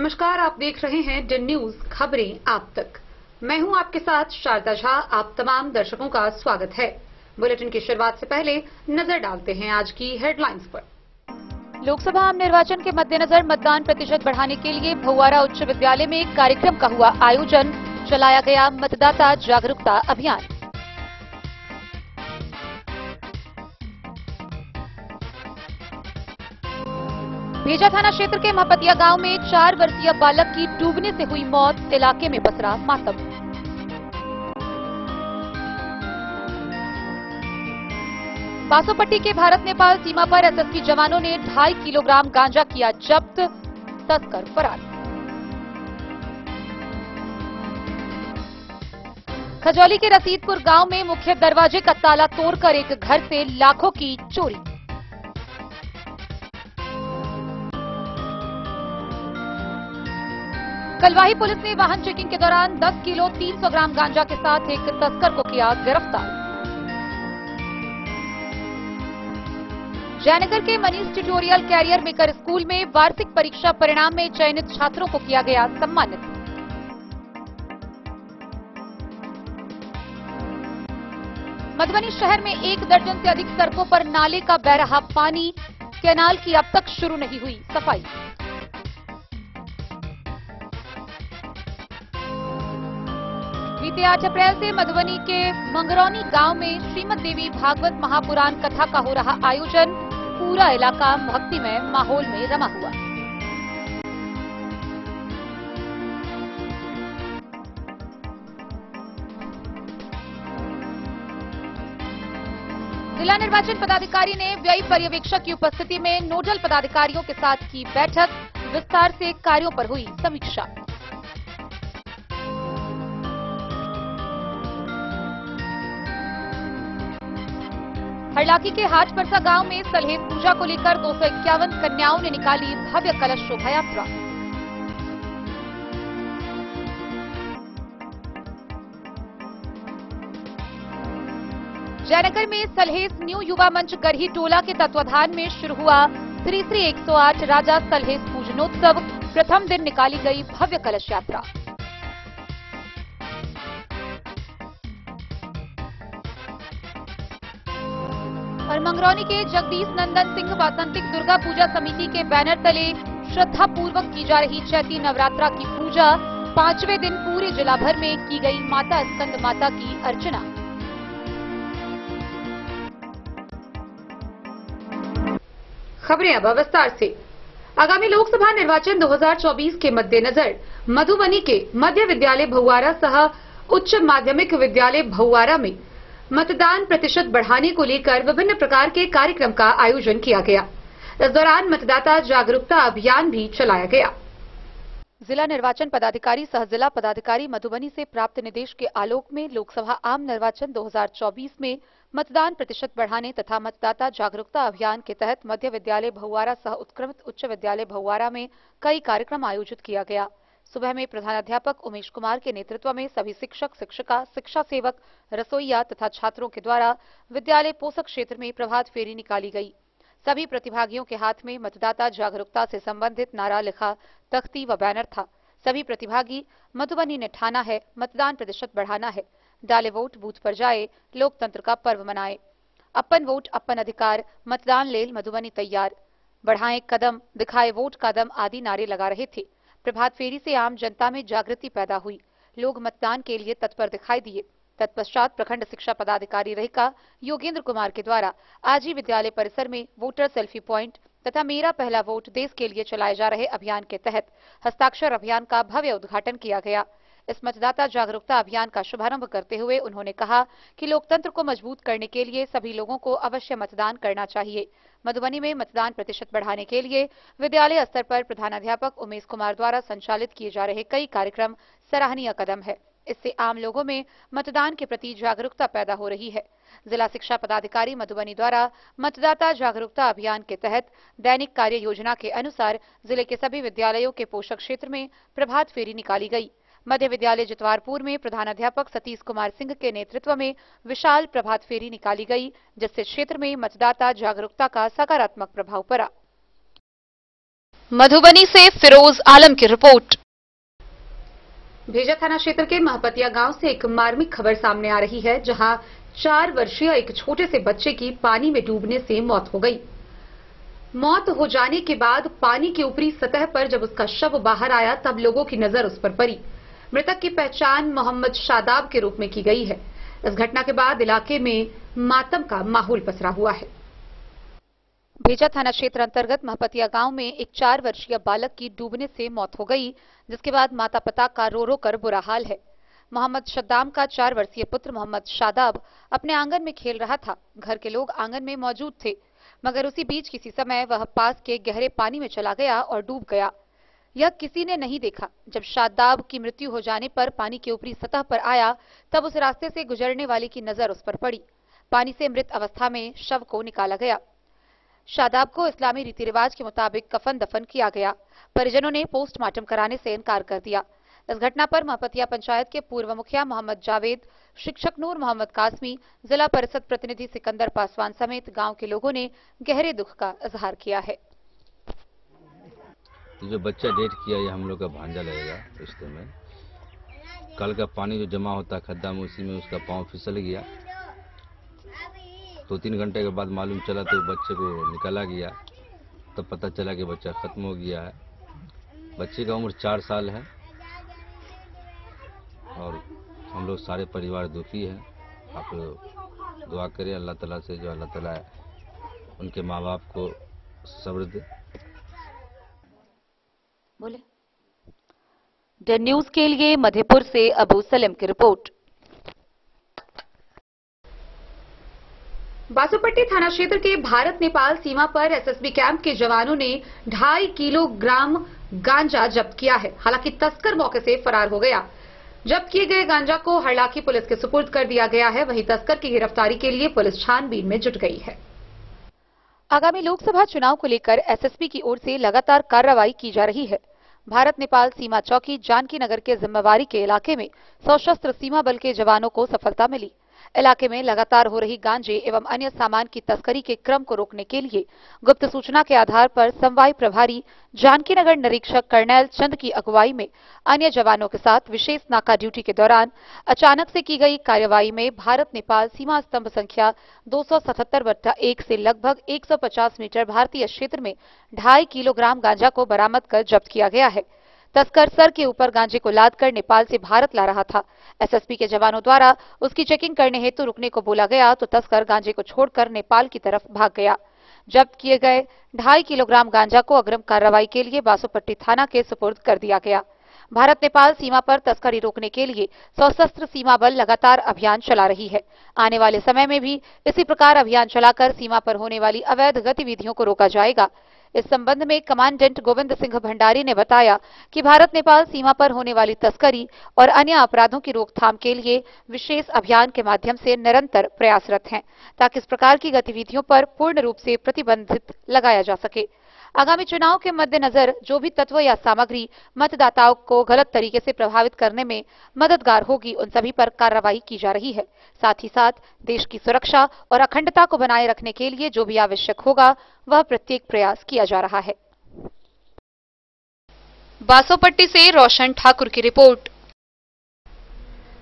नमस्कार, आप देख रहे हैं डन न्यूज खबरें आप तक। मैं हूं आपके साथ शारदा झा। आप तमाम दर्शकों का स्वागत है। बुलेटिन की शुरुआत से पहले नजर डालते हैं आज की हेडलाइंस पर। लोकसभा आम निर्वाचन के मद्देनजर मतदान प्रतिशत बढ़ाने के लिए भौवारा उच्च विद्यालय में एक कार्यक्रम का हुआ आयोजन। चलाया गया मतदाता जागरूकता अभियान। भेजा थाना क्षेत्र के महपतिया गांव में 4 वर्षीय बालक की डूबने से हुई मौत। इलाके में पसरा मातम। बासोपट्टी के भारत नेपाल सीमा पर एसएसबी जवानों ने 2.5 किलोग्राम गांजा किया जब्त। तस्कर फरार। खजौली के रसीदपुर गांव में मुख्य दरवाजे का ताला तोड़कर एक घर से लाखों की चोरी। कलवाही पुलिस ने वाहन चेकिंग के दौरान 10 किलो 300 ग्राम गांजा के साथ एक तस्कर को किया गिरफ्तार। जयनगर के Manish tutorial career maker school में वार्षिक परीक्षा परिणाम में चयनित छात्रों को किया गया सम्मानित। मधुबनी शहर में 1 दर्जन से अधिक सड़कों पर नाले का बह रहा पानी। कैनाल की अब तक शुरू नहीं हुई सफाई। बीते 8 अप्रैल से मधुबनी के मंगरौनी गांव में श्रीमद देवी भागवत महापुराण कथा का हो रहा आयोजन। पूरा इलाका भक्तिमय माहौल में रमा हुआ। जिला निर्वाचन पदाधिकारी ने व्यय पर्यवेक्षक की उपस्थिति में नोडल पदाधिकारियों के साथ की बैठक। विस्तार से कार्यों पर हुई समीक्षा। हरलाखी के हाटपरसा गांव में सलहेस पूजा को लेकर 251 कन्याओं ने निकाली भव्य कलश शोभा यात्रा। जयनगर में सलहेस न्यू युवा मंच गरही टोला के तत्वाधान में शुरू हुआ श्री श्री 108 राजा सलहेस पूजनोत्सव। प्रथम दिन निकाली गई भव्य कलश यात्रा। और मंगरौनी के जगदीश नंदन सिंह वासंतिक दुर्गा पूजा समिति के बैनर तले श्रद्धा पूर्वक की जा रही चैती नवरात्रा की पूजा। 5वें दिन पूरे जिला भर में की गई माता स्कंद माता की अर्चना। खबरें अब विस्तार से। आगामी लोकसभा निर्वाचन 2024 के मद्देनजर मधुबनी के मध्य विद्यालय भौवारा सह उच्च माध्यमिक विद्यालय भौवारा में मतदान प्रतिशत बढ़ाने को लेकर विभिन्न प्रकार के कार्यक्रम का आयोजन किया गया। इस दौरान मतदाता जागरूकता अभियान भी चलाया गया। जिला निर्वाचन पदाधिकारी सह जिला पदाधिकारी मधुबनी से प्राप्त निर्देश के आलोक में लोकसभा आम निर्वाचन 2024 में मतदान प्रतिशत बढ़ाने तथा मतदाता जागरूकता अभियान के तहत मध्य विद्यालय भौवारा सह उत्क्रमित उच्च विद्यालय भौवारा में कई कार्यक्रम आयोजित किया गया। सुबह में प्रधानाध्यापक उमेश कुमार के नेतृत्व में सभी शिक्षक शिक्षिका शिक्षा सेवक रसोईया तथा छात्रों के द्वारा विद्यालय पोषक क्षेत्र में प्रभात फेरी निकाली गई। सभी प्रतिभागियों के हाथ में मतदाता जागरूकता से संबंधित नारा लिखा तख्ती व बैनर था। सभी प्रतिभागी मधुबनी ने ठाना है मतदान प्रतिशत बढ़ाना है, डाले वोट बूथ पर जाए, लोकतंत्र का पर्व मनाए, अपन वोट अपन अधिकार, मतदान लेल मधुबनी तैयार, बढ़ाएं कदम दिखाए वोट का दम आदि नारे लगा रहे थे। प्रभात फेरी से आम जनता में जागृति पैदा हुई। लोग मतदान के लिए तत्पर दिखाई दिए। तत्पश्चात प्रखंड शिक्षा पदाधिकारी रहिका योगेंद्र कुमार के द्वारा आज ही विद्यालय परिसर में वोटर सेल्फी पॉइंट तथा मेरा पहला वोट देश के लिए चलाए जा रहे अभियान के तहत हस्ताक्षर अभियान का भव्य उद्घाटन किया गया। इस मतदाता जागरूकता अभियान का शुभारंभ करते हुए उन्होंने कहा कि लोकतंत्र को मजबूत करने के लिए सभी लोगों को अवश्य मतदान करना चाहिए। मधुबनी में मतदान प्रतिशत बढ़ाने के लिए विद्यालय स्तर पर प्रधानाध्यापक उमेश कुमार द्वारा संचालित किए जा रहे कई कार्यक्रम सराहनीय कदम है। इससे आम लोगों में मतदान के प्रति जागरूकता पैदा हो रही है। जिला शिक्षा पदाधिकारी मधुबनी द्वारा मतदाता जागरूकता अभियान के तहत दैनिक कार्य योजना के अनुसार जिले के सभी विद्यालयों के पोषक क्षेत्र में प्रभात फेरी निकाली गई। मध्य विद्यालय जितवारपुर में प्रधानाध्यापक सतीश कुमार सिंह के नेतृत्व में विशाल प्रभात फेरी निकाली गई, जिससे क्षेत्र में मतदाता जागरूकता का सकारात्मक प्रभाव पड़ा। मधुबनी से फिरोज आलम की रिपोर्ट। भेजा थाना क्षेत्र के महपतिया गांव से एक मार्मिक खबर सामने आ रही है, जहां 4 वर्षीय एक छोटे से बच्चे की पानी में डूबने से मौत हो गई। मौत हो जाने के बाद पानी की ऊपरी सतह पर जब उसका शव बाहर आया, तब लोगों की नजर उस पर पड़ी। मृतक की पहचान मोहम्मद शादाब के रूप में की गई है। इस घटना के बाद इलाके में मातम का माहौल पसरा हुआ है। भेजा थाना क्षेत्र अंतर्गत महपतिया गांव में एक 4 वर्षीय बालक की डूबने से मौत हो गई, जिसके बाद माता पिता का रो रो कर बुरा हाल है। मोहम्मद शद्दाम का 4 वर्षीय पुत्र मोहम्मद शादाब अपने आंगन में खेल रहा था। घर के लोग आंगन में मौजूद थे, मगर उसी बीच किसी समय वह पास के गहरे पानी में चला गया और डूब गया। यह किसी ने नहीं देखा। जब शादाब की मृत्यु हो जाने पर पानी की ऊपरी सतह पर आया, तब उस रास्ते से गुजरने वाले की नजर उस पर पड़ी। पानी से मृत अवस्था में शव को निकाला गया। शादाब को इस्लामी रीति रिवाज के मुताबिक कफन दफन किया गया। परिजनों ने पोस्टमार्टम कराने से इनकार कर दिया। इस घटना पर महपतिया पंचायत के पूर्व मुखिया मोहम्मद जावेद, शिक्षक नूर मोहम्मद कासमी, जिला परिषद प्रतिनिधि सिकंदर पासवान समेत गांव के लोगों ने गहरे दुख का इजहार किया है। जो बच्चा डेट किया ये हम लोग का भांजा लगेगा रिश्ते में। कल का पानी जो जमा होता है खड्डा में, उसी में उसका पाँव फिसल गया। 2-3 घंटे के बाद मालूम चला तो बच्चे को निकाला गया, तब पता चला कि बच्चा खत्म हो गया है। बच्चे का उम्र 4 साल है और हम लोग सारे परिवार दुखी हैं। आप लोग दुआ करें अल्लाह ताला से, जो अल्लाह ताला उनके माँ बाप को सब्र दे। बोले द न्यूज के लिए मधेपुर से अबू सलेम की रिपोर्ट। बासोपट्टी थाना क्षेत्र के भारत नेपाल सीमा पर एसएसबी कैंप के जवानों ने 2.5 किलोग्राम गांजा जब्त किया है। हालांकि तस्कर मौके से फरार हो गया। जब्त किए गए गांजा को हरलाखी पुलिस के सुपुर्द कर दिया गया है। वहीं तस्कर की गिरफ्तारी के लिए पुलिस छानबीन में जुट गई है। आगामी लोकसभा चुनाव को लेकर एसएसबी की ओर से लगातार कार्रवाई की जा रही है। भारत नेपाल सीमा चौकी जानकी नगर के जिम्मेवारी के इलाके में सशस्त्र सीमा बल के जवानों को सफलता मिली। इलाके में लगातार हो रही गांजे एवं अन्य सामान की तस्करी के क्रम को रोकने के लिए गुप्त सूचना के आधार पर संवाई प्रभारी जानकी नगर निरीक्षक कर्नैल चंद की अगुवाई में अन्य जवानों के साथ विशेष नाका ड्यूटी के दौरान अचानक से की गई कार्रवाई में भारत नेपाल सीमा स्तंभ संख्या 277/1 से लगभग 150 मीटर भारतीय क्षेत्र में 2.5 किलोग्राम गांजा को बरामद कर जब्त किया गया है। तस्कर सर के ऊपर गांजे को लाद कर नेपाल से भारत ला रहा था। एसएसपी के जवानों द्वारा उसकी चेकिंग करने हेतु रुकने को बोला गया तो तस्कर गांजे को छोड़कर नेपाल की तरफ भाग गया। जब्त किए गए 2.5 किलोग्राम गांजा को अग्रिम कार्रवाई के लिए बासोपट्टी थाना के सुपुर्द कर दिया गया। भारत नेपाल सीमा पर तस्करी रोकने के लिए सशस्त्र सीमा बल लगातार अभियान चला रही है। आने वाले समय में भी इसी प्रकार अभियान चलाकर सीमा पर होने वाली अवैध गतिविधियों को रोका जाएगा। इस संबंध में कमांडेंट गोविंद सिंह भंडारी ने बताया कि भारत नेपाल सीमा पर होने वाली तस्करी और अन्य अपराधों की रोकथाम के लिए विशेष अभियान के माध्यम से निरंतर प्रयासरत हैं, ताकि इस प्रकार की गतिविधियों पर पूर्ण रूप से प्रतिबंधित लगाया जा सके। आगामी चुनाव के मद्देनजर जो भी तत्व या सामग्री मतदाताओं को गलत तरीके से प्रभावित करने में मददगार होगी, उन सभी पर कार्रवाई की जा रही है। साथ ही साथ देश की सुरक्षा और अखंडता को बनाए रखने के लिए जो भी आवश्यक होगा, वह प्रत्येक प्रयास किया जा रहा है। बासोपट्टी से रोशन ठाकुर की रिपोर्ट।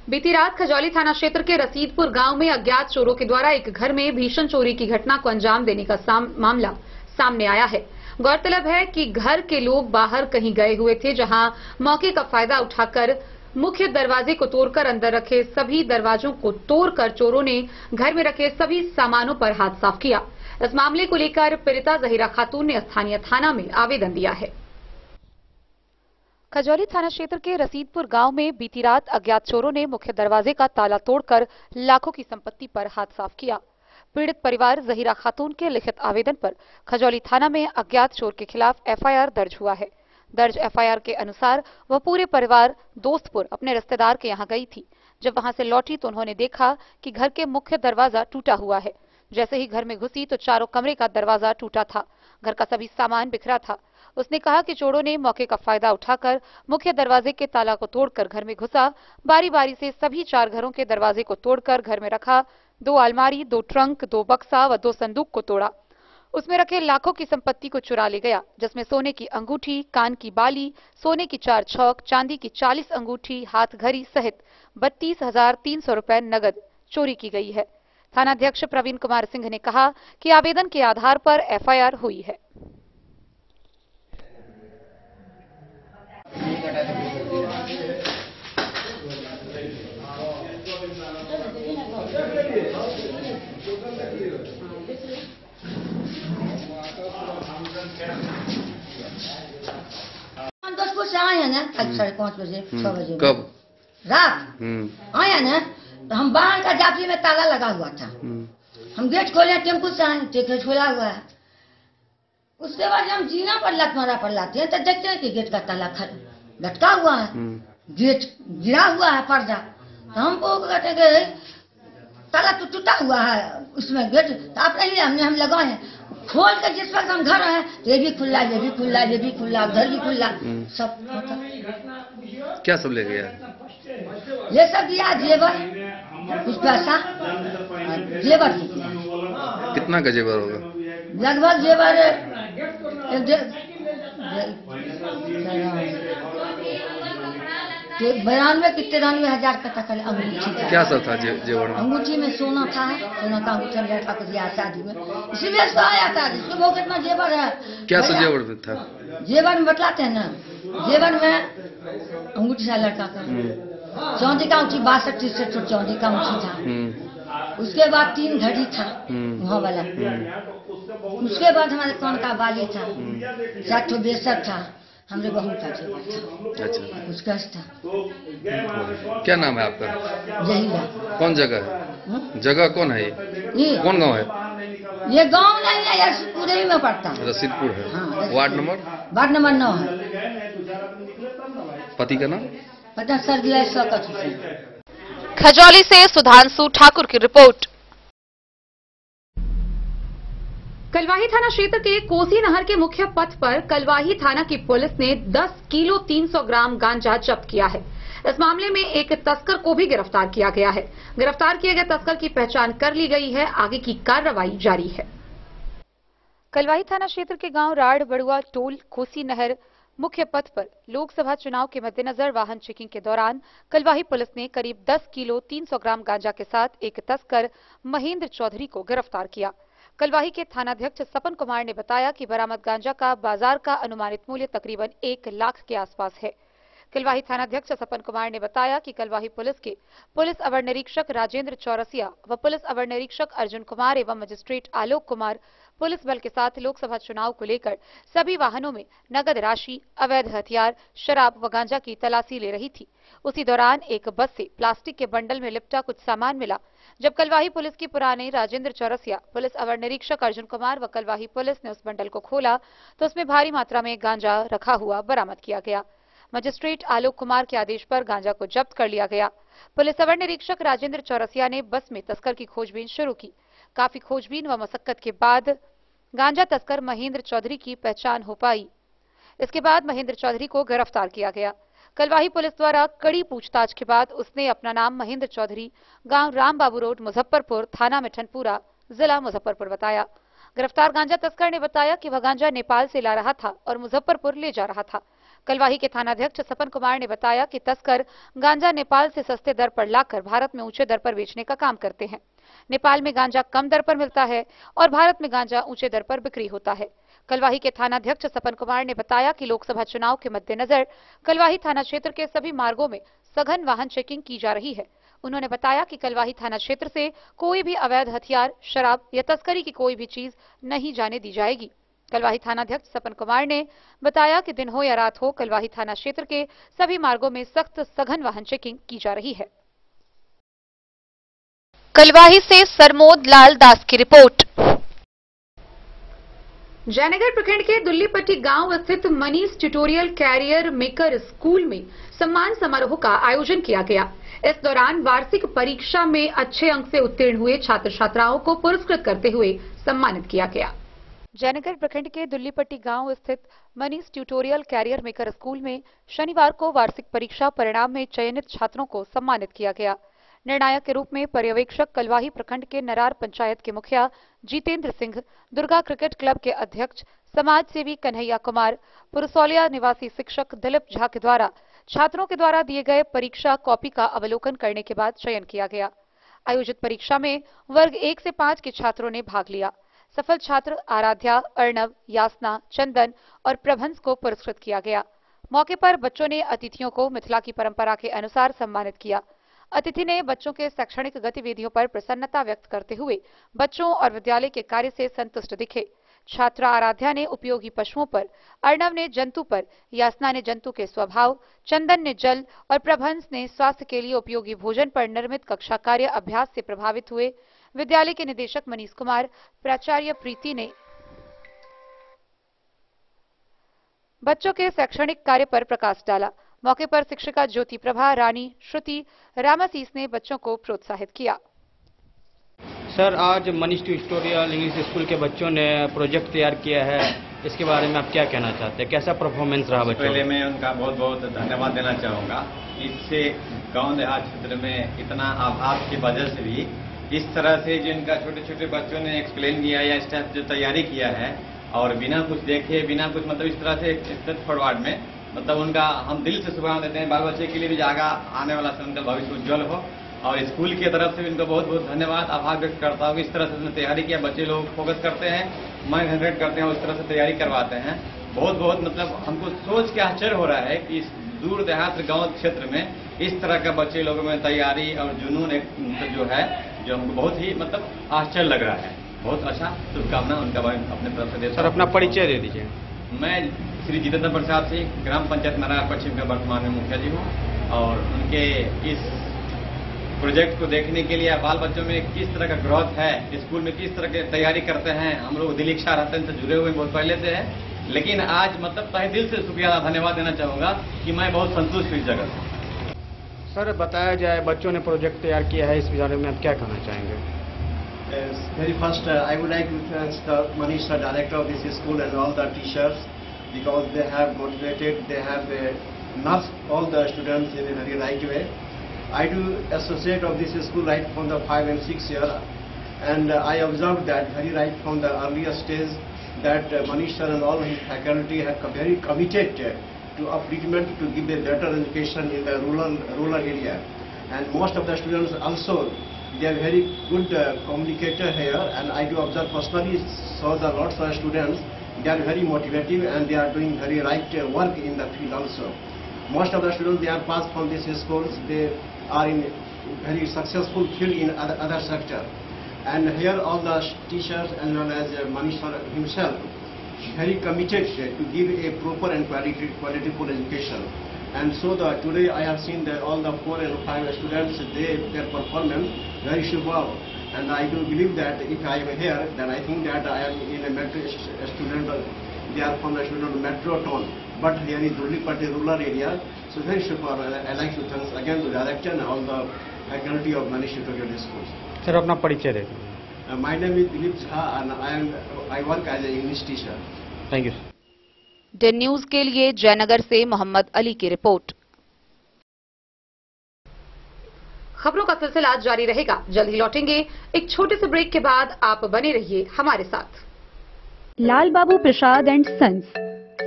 बीती रात खजौली थाना क्षेत्र के रसीदपुर गांव में अज्ञात चोरों के द्वारा एक घर में भीषण चोरी की घटना को अंजाम देने का मामला सामने आया है। गौरतलब है कि घर के लोग बाहर कहीं गए हुए थे, जहां मौके का फायदा उठाकर मुख्य दरवाजे को तोड़कर अंदर रखे सभी दरवाजों को तोड़कर चोरों ने घर में रखे सभी सामानों पर हाथ साफ किया। इस मामले को लेकर पीड़िता जहीरा खातून ने स्थानीय थाना में आवेदन दिया है। खजौली थाना क्षेत्र के रसीदपुर गांव में बीती रात अज्ञात चोरों ने मुख्य दरवाजे का ताला तोड़कर लाखों की संपत्ति पर हाथ साफ किया। पीड़ित परिवार जहीरा खातून के लिखित आवेदन पर खजौली थाना में अज्ञात चोर के खिलाफ एफआईआर दर्ज हुआ है। दर्ज एफआईआर के अनुसार वह पूरे परिवार दोस्तपुर अपने रिश्तेदार के यहां गई थी। जब वहां से लौटी तो उन्होंने देखा कि घर के मुख्य दरवाजा टूटा हुआ है। जैसे ही घर में घुसी तो चारों कमरे का दरवाजा टूटा था। घर का सभी सामान बिखरा था। उसने कहा कि चोरों ने मौके का फायदा उठाकर मुख्य दरवाजे के ताला को तोड़कर घर में घुसा। बारी बारी से सभी 4 घरों के दरवाजे को तोड़कर घर में रखा 2 अलमारी, 2 ट्रंक, 2 बक्सा व 2 संदूक को तोड़ा। उसमें रखे लाखों की संपत्ति को चुरा ले गया, जिसमें सोने की अंगूठी, कान की बाली, सोने की 4 छौक, चांदी की 40 अंगूठी, हाथ घड़ी सहित 32,300 रुपए नगद चोरी की गई है। थानाध्यक्ष प्रवीण कुमार सिंह ने कहा कि आवेदन के आधार पर एफआईआर हुई है। हम 10 बजे आए हैं ना, आज 5:30 बजे 6 बजे कब? रात आए हैं ना, तो हम बाहर का जाफी में ताला लगा हुआ था। हम गेट खोले, टेम्पो से आए, गेट खोला हुआ है। उसके बाद हम जीना पर लटमारा पर लाते हैं तो देखते हैं कि गेट का ताला लटका हुआ है, गेट गिरा हुआ है पर्दा। तो हमको कहते हैं कि ताला तो टूटा हुआ है उसमें गेट, तो आप नहीं, हम लगाए हैं। खोल के जिस वक्त हम घर आए, ये भी खुला, ये भी खुला, ये भी खुला, घर भी खुला, सब क्या सब ले गया? ये सब दिया, जेवर, कुछ पैसा, जेवर दिया। कितना का जेवर होगा? लगभग जेवर 92 की 93 हजार का तक अंगूठी था। क्या सब था जेवर में? अंगूठी में सोना था, सोना का अंगूठी लड़का को दिया शादी में, इसलिए इसको आया था। जिसको वो कितना जेवर है, क्या सब जेवर में था? जेवर में बतलाते हैं ना, जेवर में अंगूठी था लड़का का, चांदी का अंगूठी 62 चांदी का अंगूठी था। उसके बाद 3 घड़ी था वहाँ वाला। उसके बाद हमारे कान का बाली था, 7 बेसर था, हमरे बहू का जेवर था। अच्छा, उसका था। क्या नाम है आपका? जहीरा। कौन जगह है? जगह कौन है ये? कौन गांव है? ये गांव नहीं है, ये रसीदपुर ही में पड़ता है। रसीदपुर है। हाँ, वार्ड नंबर? वार्ड नंबर 9 है। पति का नाम? पता सर दिया इसका कछ। खजौली से सुधांशु ठाकुर की रिपोर्ट। कलवाही थाना क्षेत्र के कोसी नहर के मुख्य पथ पर कलवाही थाना की पुलिस ने 10 किलो 300 ग्राम गांजा जब्त किया है। इस मामले में एक तस्कर को भी गिरफ्तार किया गया है। गिरफ्तार किए गए तस्कर की पहचान कर ली गई है। आगे की कार्रवाई जारी है। कलवाही थाना क्षेत्र के गांव राड़ बड़ुआ टोल कोसी नहर मुख्य पथ पर लोकसभा चुनाव के मद्देनजर वाहन चेकिंग के दौरान कलवाही पुलिस ने करीब 10 किलो 300 ग्राम गांजा के साथ एक तस्कर महेंद्र चौधरी को गिरफ्तार किया। कलवाही के थानाध्यक्ष सपन कुमार ने बताया कि बरामद गांजा का बाजार का अनुमानित मूल्य तकरीबन 1 लाख के आसपास है। कलवाही थानाध्यक्ष सपन कुमार ने बताया कि कलवाही पुलिस के पुलिस अवर निरीक्षक राजेंद्र चौरसिया व पुलिस अवर निरीक्षक अर्जुन कुमार एवं मजिस्ट्रेट आलोक कुमार पुलिस बल के साथ लोकसभा चुनाव को लेकर सभी वाहनों में नगद राशि, अवैध हथियार, शराब व गांजा की तलाशी ले रही थी। उसी दौरान एक बस से प्लास्टिक के बंडल में लिपटा कुछ सामान मिला। जब कलवाही पुलिस की पुराने राजेंद्र चौरसिया, पुलिस अवर निरीक्षक अर्जुन कुमार व कलवाही पुलिस ने उस बंडल को खोला तो उसमें भारी मात्रा में गांजा रखा हुआ बरामद किया गया। मजिस्ट्रेट आलोक कुमार के आदेश पर गांजा को जब्त कर लिया गया। पुलिस अवर निरीक्षक राजेंद्र चौरसिया ने बस में तस्कर की खोजबीन शुरू की। काफी खोजबीन व मशक्कत के बाद गांजा तस्कर महेंद्र चौधरी की पहचान हो पाई। इसके बाद महेंद्र चौधरी को गिरफ्तार किया गया। कलवाही पुलिस द्वारा कड़ी पूछताछ के बाद उसने अपना नाम महेंद्र चौधरी, गांव राम बाबू रोड, मुजफ्फरपुर, थाना मिठनपुरा, जिला मुजफ्फरपुर बताया। गिरफ्तार गांजा तस्कर ने बताया कि वह गांजा नेपाल से ला रहा था और मुजफ्फरपुर ले जा रहा था। कलवाही के थानाध्यक्ष सपन कुमार ने बताया कि तस्कर गांजा नेपाल से सस्ते दर पर लाकर भारत में ऊंचे दर पर बेचने का काम करते हैं। नेपाल में गांजा कम दर पर मिलता है और भारत में गांजा ऊंचे दर पर बिक्री होता है। कलवाही के थानाध्यक्ष सपन कुमार ने बताया कि लोकसभा चुनाव के मद्देनजर कलवाही थाना क्षेत्र के सभी मार्गों में सघन वाहन चेकिंग की जा रही है। उन्होंने बताया कि कलवाही थाना क्षेत्र से कोई भी अवैध हथियार, शराब या तस्करी की कोई भी चीज नहीं जाने दी जाएगी। कलवाही थानाध्यक्ष सपन कुमार ने बताया कि दिन हो या रात हो, कलवाही थाना क्षेत्र के सभी मार्गों में सख्त सघन वाहन चेकिंग की जा रही है। कलवाही से सरमोद लाल दास की रिपोर्ट। जयनगर प्रखंड के दुल्लीपट्टी गांव स्थित Manish tutorial career maker school में सम्मान समारोह का आयोजन किया गया। इस दौरान वार्षिक परीक्षा में अच्छे अंक से उत्तीर्ण हुए छात्र छात्राओं को पुरस्कृत करते हुए सम्मानित किया गया। जयनगर प्रखंड के दुल्लीपट्टी गांव स्थित Manish tutorial career maker school में शनिवार को वार्षिक परीक्षा परिणाम में चयनित छात्रों को सम्मानित किया गया। निर्णायक के रूप में पर्यवेक्षक कलवाही प्रखंड के नरार पंचायत के मुखिया जितेंद्र सिंह, दुर्गा क्रिकेट क्लब के अध्यक्ष समाज सेवी कन्हैया कुमार, पुरसौलिया निवासी शिक्षक दिलीप झा के द्वारा छात्रों के द्वारा दिए गए परीक्षा कॉपी का अवलोकन करने के बाद चयन किया गया। आयोजित परीक्षा में वर्ग 1 से 5 के छात्रों ने भाग लिया। सफल छात्र आराध्या, अर्णव, यासना, चंदन और प्रभंस को पुरस्कृत किया गया। मौके पर बच्चों ने अतिथियों को मिथिला की परंपरा के अनुसार सम्मानित किया। अतिथि ने बच्चों के शैक्षणिक गतिविधियों पर प्रसन्नता व्यक्त करते हुए बच्चों और विद्यालय के कार्य से संतुष्ट दिखे। छात्रा आराध्या ने उपयोगी पशुओं पर, अर्णव ने जंतु पर, यासना ने जंतु के स्वभाव, चंदन ने जल और प्रभंस ने स्वास्थ्य के लिए उपयोगी भोजन पर निर्मित कक्षा कार्य अभ्यास से प्रभावित हुए। विद्यालय के निदेशक मनीष कुमार, प्राचार्य प्रीति ने बच्चों के शैक्षणिक कार्य पर प्रकाश डाला। मौके पर शिक्षिका ज्योति प्रभा, रानी, श्रुति, रामासीस ने बच्चों को प्रोत्साहित किया। सर, आज मनीष ट्यूटोरियल इंग्लिश स्कूल के बच्चों ने प्रोजेक्ट तैयार किया है, इसके बारे में आप क्या कहना चाहते हैं? कैसा परफॉर्मेंस रहा बच्चों? पहले मैं उनका बहुत बहुत धन्यवाद देना चाहूँगा। इससे गांव देहात क्षेत्र में इतना अभाव की वजह से भी इस तरह से जिनका छोटे छोटे बच्चों ने एक्सप्लेन किया या इस टाइप जो तैयारी किया है और बिना कुछ देखे, बिना कुछ मतलब इस तरह से स्टेप फॉरवर्ड में मतलब उनका हम दिल से शुभकामनाएं देते हैं। बाल बच्चे के लिए भी आगा आने वाला समय उनका भविष्य उज्जवल हो और स्कूल की तरफ से भी उनको बहुत बहुत धन्यवाद, आभार व्यक्त करता हूँ। इस तरह से उन्होंने तैयारी किया, बच्चे लोग फोकस करते हैं, माइंड जनरेट करते हैं और इस तरह से तैयारी करवाते हैं। बहुत बहुत मतलब हमको सोच के आश्चर्य हो रहा है कि इस दूर देहात गाँव क्षेत्र में इस तरह का बच्चे लोगों में तैयारी और जुनून एक जो है जो हमको बहुत ही मतलब आश्चर्य लग रहा है। बहुत अच्छा, शुभकामना उनका अपने तरफ से देता हूं। सर, अपना परिचय दे दीजिए। मैं श्री जितेंद्र प्रसाद सिंह, ग्राम पंचायत नरार पश्चिम का वर्तमान में मुखिया जी हूँ और उनके इस प्रोजेक्ट को देखने के लिए बाल बच्चों में किस तरह का ग्रोथ है, स्कूल में किस तरह की तैयारी करते हैं, हम लोग दिल इच्छा रहते हैं से जुड़े हुए बहुत पहले से है। लेकिन आज मतलब तहे दिल से शुक्रिया धन्यवाद देना चाहूँगा कि मैं बहुत संतुष्ट हुई जगह से। सर, बताया जाए बच्चों ने प्रोजेक्ट तैयार किया है, इस बारे में आप क्या कहना चाहेंगे? Very first, I would like to thank the Manish, the director of this school, and all the teachers because they have motivated, they have nurtured all the students in a very right way. I do associate of this school right from the 5 and 6 year, and I observed that very right from the earlier stage that Manish sir and all his faculty have very committed to upliftment to give a better education in the rural area, and most of the students also. They are very good communicator here, and I do observe personally saw the lots of students. They are very motivative and they are doing very right work in the field also. Most of the students they are passed from these schools. They are in very successful field in other sector. And here all the teachers and well as Manish himself very committed to give a proper and qualityful education. And so today I have seen that all the 4 and 5 students, their performance very superb. And I do believe that if I am here, then I think that I am in a metro student, they are from the student Metroton. But here is only part a rural area, so very superb. I like to thank again the director and all the faculty of Manish Tutorial Schools. Sir, अपना परिचय दे। My name is Dilip Jha and I work as an English teacher. Thank you. Den news के लिए जयनगर से मोहम्मद अली की report. खबरों का सिलसिला जारी रहेगा, जल्द ही लौटेंगे एक छोटे से ब्रेक के बाद। आप बने रहिए हमारे साथ। लाल बाबू प्रसाद एंड सन्स,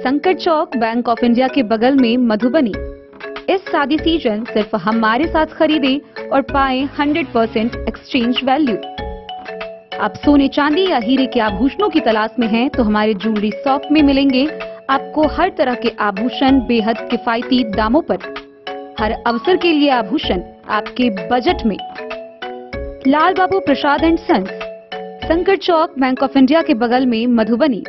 संकट चौक, बैंक ऑफ इंडिया के बगल में, मधुबनी। इस शादी सीजन सिर्फ हमारे साथ खरीदें और पाएं 100% एक्सचेंज वैल्यू। आप सोने चांदी या हीरे के आभूषणों की तलाश में हैं तो हमारे ज्वेलरी शॉप में मिलेंगे आपको हर तरह के आभूषण बेहद किफायती दामों पर। हर अवसर के लिए आभूषण आपके बजट में। लाल बाबू प्रसाद एंड सन्स, संकट चौक, बैंक ऑफ इंडिया के बगल में, मधुबनी।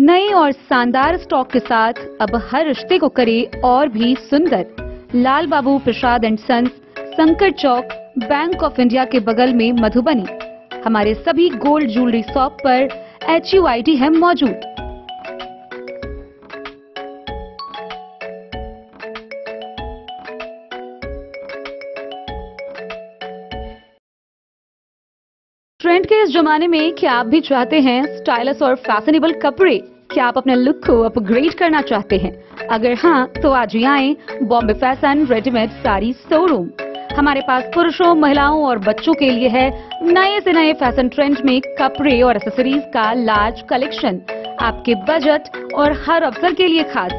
नए और शानदार स्टॉक के साथ अब हर रिश्ते को करे और भी सुंदर। लाल बाबू प्रसाद एंड सन्स, संकट चौक, बैंक ऑफ इंडिया के बगल में, मधुबनी। हमारे सभी गोल्ड ज्वेलरी शॉप पर HUID है मौजूद। ट्रेंड के इस जमाने में क्या आप भी चाहते हैं स्टाइलिश और फैशनेबल कपड़े? क्या आप अपने लुक को अपग्रेड करना चाहते हैं? अगर हाँ, तो आज ही आएं Bombay fashion readymade sari showroom. हमारे पास पुरुषों, महिलाओं और बच्चों के लिए है नए से नए फैशन ट्रेंड में कपड़े और एक्सेसरीज का लार्ज कलेक्शन, आपके बजट और हर अवसर के लिए खास।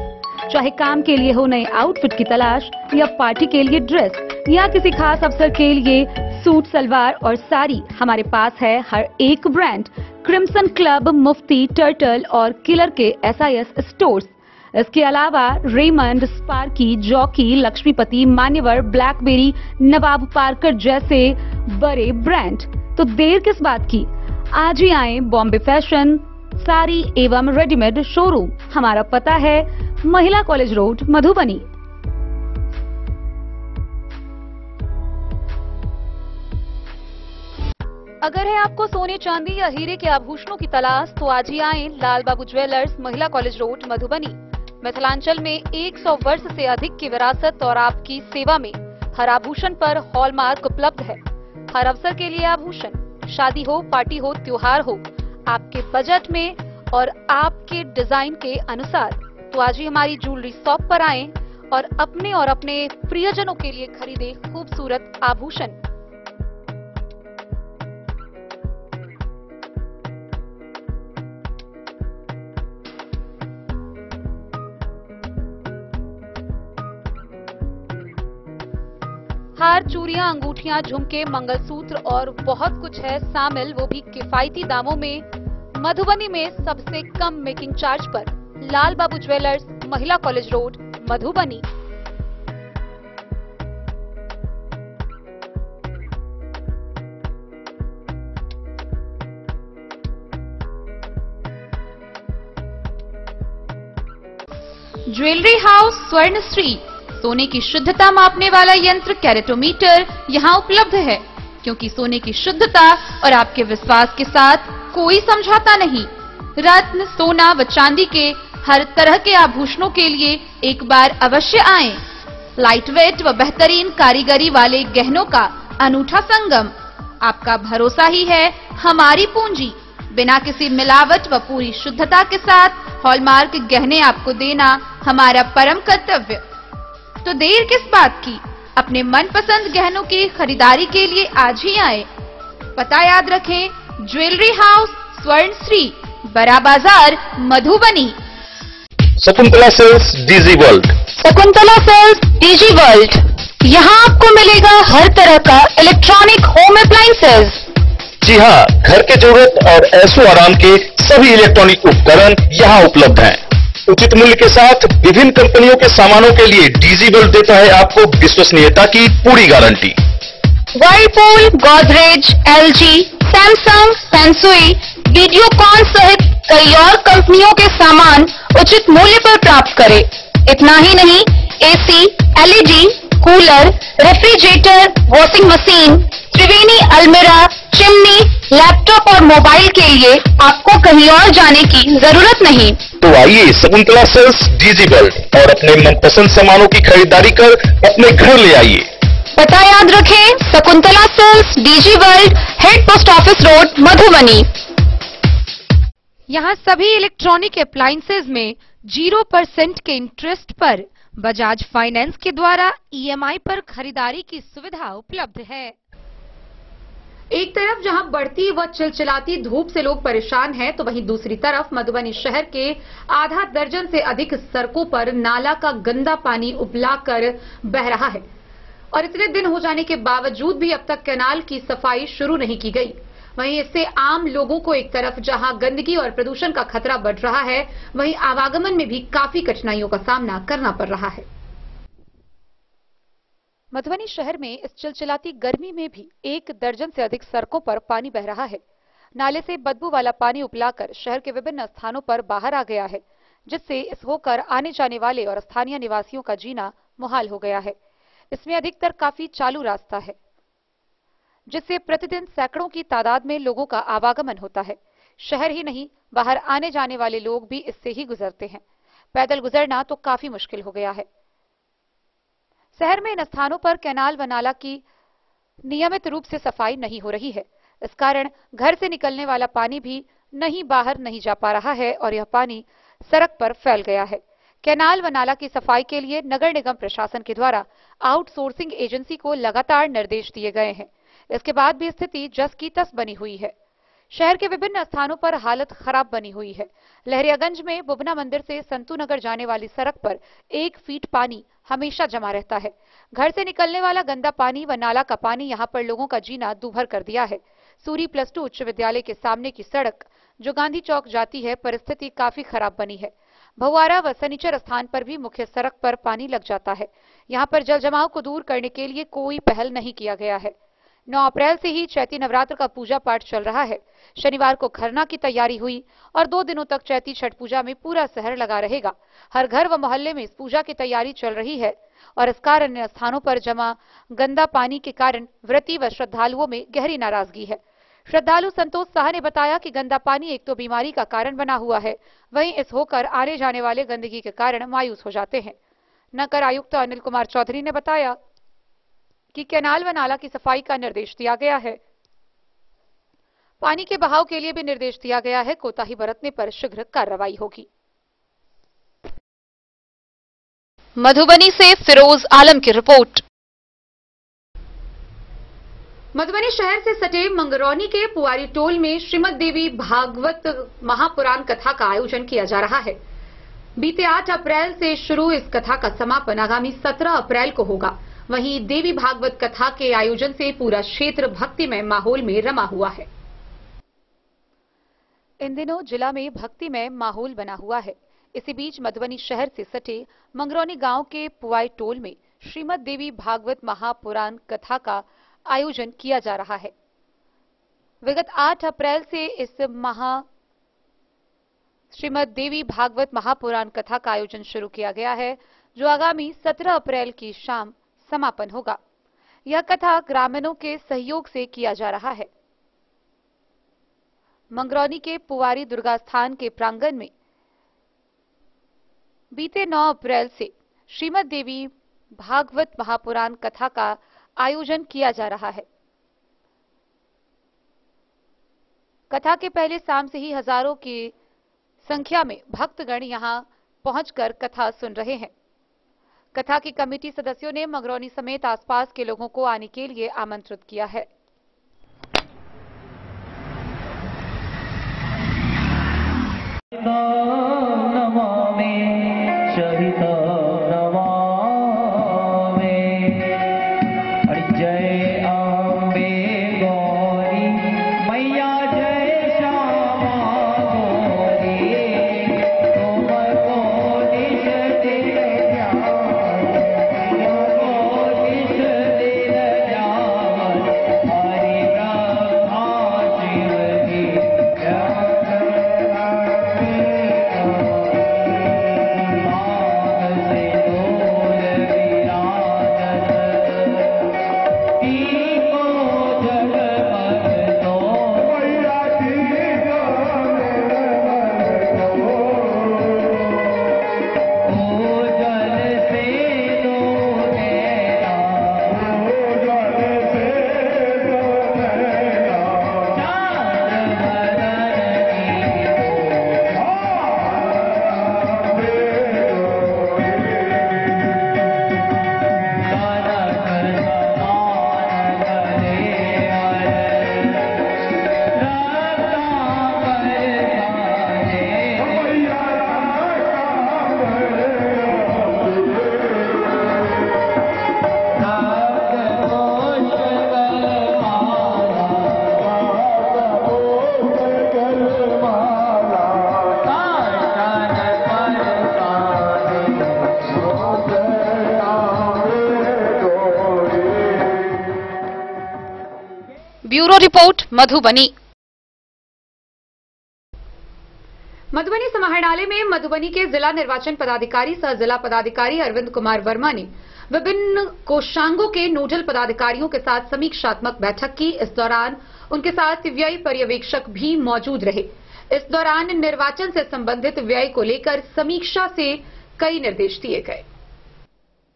चाहे काम के लिए हो नए आउटफिट की तलाश या पार्टी के लिए ड्रेस या किसी खास अवसर के लिए सूट, सलवार और साड़ी, हमारे पास है हर एक ब्रांड। क्रिम्सन क्लब, मुफ्ती, टर्टल और किलर के SIS स्टोर्स। इसके अलावा रेमंड, स्पार्की, जॉकी, लक्ष्मीपति, मान्यवर, ब्लैकबेरी, नवाब पार्कर जैसे बड़े ब्रांड। तो देर किस बात की, आज ही आए बॉम्बे फैशन साड़ी एवं रेडीमेड शोरूम। हमारा पता है महिला कॉलेज रोड, मधुबनी। अगर है आपको सोने, चांदी या हीरे के आभूषणों की तलाश तो आज ही आए लाल बाबू ज्वेलर्स, महिला कॉलेज रोड, मधुबनी। मिथिलांचल में 100 वर्ष से अधिक की विरासत और आपकी सेवा में हर आभूषण पर हॉलमार्क उपलब्ध है। हर अवसर के लिए आभूषण, शादी हो, पार्टी हो, त्योहार हो, आपके बजट में और आपके डिजाइन के अनुसार। तो आज ही हमारी ज्वेलरी शॉप पर आएं और अपने प्रियजनों के लिए खरीदे खूबसूरत आभूषण। हार, चूड़ियां, अंगूठियां, झुमके, मंगलसूत्र और बहुत कुछ है शामिल, वो भी किफायती दामों में। मधुबनी में सबसे कम मेकिंग चार्ज पर लाल बाबू ज्वेलर्स, महिला college road, Madhubani. Jewellery house Swarnashree, सोने की शुद्धता मापने वाला यंत्र कैरेटोमीटर यहाँ उपलब्ध है, क्योंकि सोने की शुद्धता और आपके विश्वास के साथ कोई समझौता नहीं। रत्न, सोना व चांदी के हर तरह के आभूषणों के लिए एक बार अवश्य आएं। लाइट वेट व बेहतरीन कारीगरी वाले गहनों का अनूठा संगम। आपका भरोसा ही है हमारी पूंजी। बिना किसी मिलावट व पूरी शुद्धता के साथ हॉलमार्क गहने आपको देना हमारा परम कर्तव्य। तो देर किस बात की, अपने मनपसंद गहनों की खरीदारी के लिए आज ही आए। पता याद रखें, jewellery house Swarnashri, Bada Bazaar, Madhubani. Shakuntala sales DG world. Shakuntala sales DG world, यहाँ आपको मिलेगा हर तरह का इलेक्ट्रॉनिक होम अप्लायंसेज। जी हाँ, घर के जरूरत और ऐशो आराम के सभी इलेक्ट्रॉनिक उपकरण यहाँ उपलब्ध हैं। उचित मूल्य के साथ विभिन्न कंपनियों के सामानों के लिए डीजी वर्ल्ड देता है आपको विश्वसनीयता की पूरी गारंटी। Whirlpool, Godrej, LG, Samsung, Sansui, Videocon सहित कई और कंपनियों के सामान उचित मूल्य पर प्राप्त करें। इतना ही नहीं, AC, LED, cooler, refrigerator, washing machine, Triveni अलमीरा, चिमनी, लैपटॉप और मोबाइल के लिए आपको कहीं और जाने की जरूरत नहीं। तो आइए शकुंतला सेल्स डीजी वर्ल्ड और अपने मनपसंद सामानों की खरीदारी कर अपने घर ले आइए। पता याद रखें, Shakuntala sales DG world, head post office road, Madhubani. यहाँ सभी इलेक्ट्रॉनिक अप्लायंसेज में 0% के इंटरेस्ट पर बजाज फाइनेंस के द्वारा EMI पर खरीदारी की सुविधा उपलब्ध है। एक तरफ जहां बढ़ती व चिलचिलाती धूप से लोग परेशान हैं, तो वहीं दूसरी तरफ मधुबनी शहर के आधा दर्जन से अधिक सड़कों पर नाला का गंदा पानी उबलाकर बह रहा है और इतने दिन हो जाने के बावजूद भी अब तक कैनाल की सफाई शुरू नहीं की गई। वहीं इससे आम लोगों को एक तरफ जहां गंदगी और प्रदूषण का खतरा बढ़ रहा है, वहीं आवागमन में भी काफी कठिनाइयों का सामना करना पड़ रहा है। मधुबनी शहर में इस चिलचिलाती गर्मी में भी 1 दर्जन से अधिक सड़कों पर पानी बह रहा है। नाले से बदबू वाला पानी उबलाकर शहर के विभिन्न स्थानों पर बाहर आ गया है, जिससे इस होकर आने जाने वाले और स्थानीय निवासियों का जीना मुहाल हो गया है। इसमें अधिकतर काफी चालू रास्ता है, जिससे प्रतिदिन सैकड़ों की तादाद में लोगों का आवागमन होता है। शहर ही नहीं, बाहर आने जाने वाले लोग भी इससे ही गुजरते हैं। पैदल गुजरना तो काफी मुश्किल हो गया है। शहर में इन स्थानों पर कैनाल व नाला की नियमित रूप से सफाई नहीं हो रही है। इस कारण घर से निकलने वाला पानी भी बाहर नहीं जा पा रहा है और यह पानी सड़क पर फैल गया है। कैनाल व नाला की सफाई के लिए नगर निगम प्रशासन के द्वारा आउटसोर्सिंग एजेंसी को लगातार निर्देश दिए गए हैं। इसके बाद भी स्थिति जस की तस बनी हुई है। शहर के विभिन्न स्थानों पर हालत खराब बनी हुई है। लहरियागंज में बुबना मंदिर से संतू नगर जाने वाली सड़क पर 1 फीट पानी हमेशा जमा रहता है। घर से निकलने वाला गंदा पानी व नाला का पानी यहां पर लोगों का जीना दूभर कर दिया है। सूरी +2 उच्च विद्यालय के सामने की सड़क जो गांधी चौक जाती है, परिस्थिति काफी खराब बनी है। भौवारा व सनीचर स्थान पर भी मुख्य सड़क पर पानी लग जाता है। यहां पर जल जमाव को दूर करने के लिए कोई पहल नहीं किया गया है। 9 अप्रैल से ही चैती नवरात्र का पूजा पाठ चल रहा है। शनिवार को खरना की तैयारी हुई और 2 दिनों तक चैती छठ पूजा में पूरा शहर लगा रहेगा। हर घर व मोहल्ले में इस पूजा की तैयारी चल रही है और इस कारण अन्य स्थानों पर जमा गंदा पानी के कारण व्रती व श्रद्धालुओं में गहरी नाराजगी है। श्रद्धालु संतोष शाह ने बताया कि गंदा पानी एक तो बीमारी का कारण बना हुआ है, वहीं इस होकर आने जाने वाले गंदगी के कारण मायूस हो जाते हैं। नगर आयुक्त अनिल कुमार चौधरी ने बताया कि कैनाल व नाला की सफाई का निर्देश दिया गया है। पानी के बहाव के लिए भी निर्देश दिया गया है। कोताही बरतने पर शीघ्र कार्रवाई होगी। मधुबनी से फिरोज आलम की रिपोर्ट। मधुबनी शहर से सटे मंगरौनी के पुआरी टोल में श्रीमद देवी भागवत महापुराण कथा का आयोजन किया जा रहा है। बीते 8 अप्रैल से शुरू इस कथा का समापन आगामी 17 अप्रैल को होगा। वहीं देवी भागवत कथा के आयोजन से पूरा क्षेत्र भक्तिमय माहौल में रमा हुआ है। इन दिनों जिला में भक्तिमय माहौल बना हुआ है। इसी बीच मधुबनी शहर से सटे मंगरौनी गांव के पुआई टोल में श्रीमद देवी भागवत महापुराण कथा का आयोजन किया जा रहा है। विगत 8 अप्रैल से इस श्रीमद देवी भागवत महापुराण कथा का आयोजन शुरू किया गया है, जो आगामी 17 अप्रैल की शाम समापन होगा। यह कथा ग्रामीणों के सहयोग से किया जा रहा है। मंगरौनी के पुवारी दुर्गा स्थान के प्रांगण में बीते 9 अप्रैल से श्रीमद देवी भागवत महापुराण कथा का आयोजन किया जा रहा है। कथा के पहले शाम से ही हजारों की संख्या में भक्तगण यहां पहुंचकर कथा सुन रहे हैं। कथा की कमेटी सदस्यों ने मंगरौनी समेत आसपास के लोगों को आने के लिए आमंत्रित किया है। Bureau report Madhubani. मधुबनी समाहरणालय में मधुबनी के जिला निर्वाचन पदाधिकारी सह जिला पदाधिकारी अरविंद कुमार वर्मा ने विभिन्न कोषांगों के नोडल पदाधिकारियों के साथ समीक्षात्मक बैठक की। इस दौरान उनके साथ व्यय पर्यवेक्षक भी मौजूद रहे। इस दौरान निर्वाचन से संबंधित व्यय को लेकर समीक्षा से कई निर्देश दिए गए।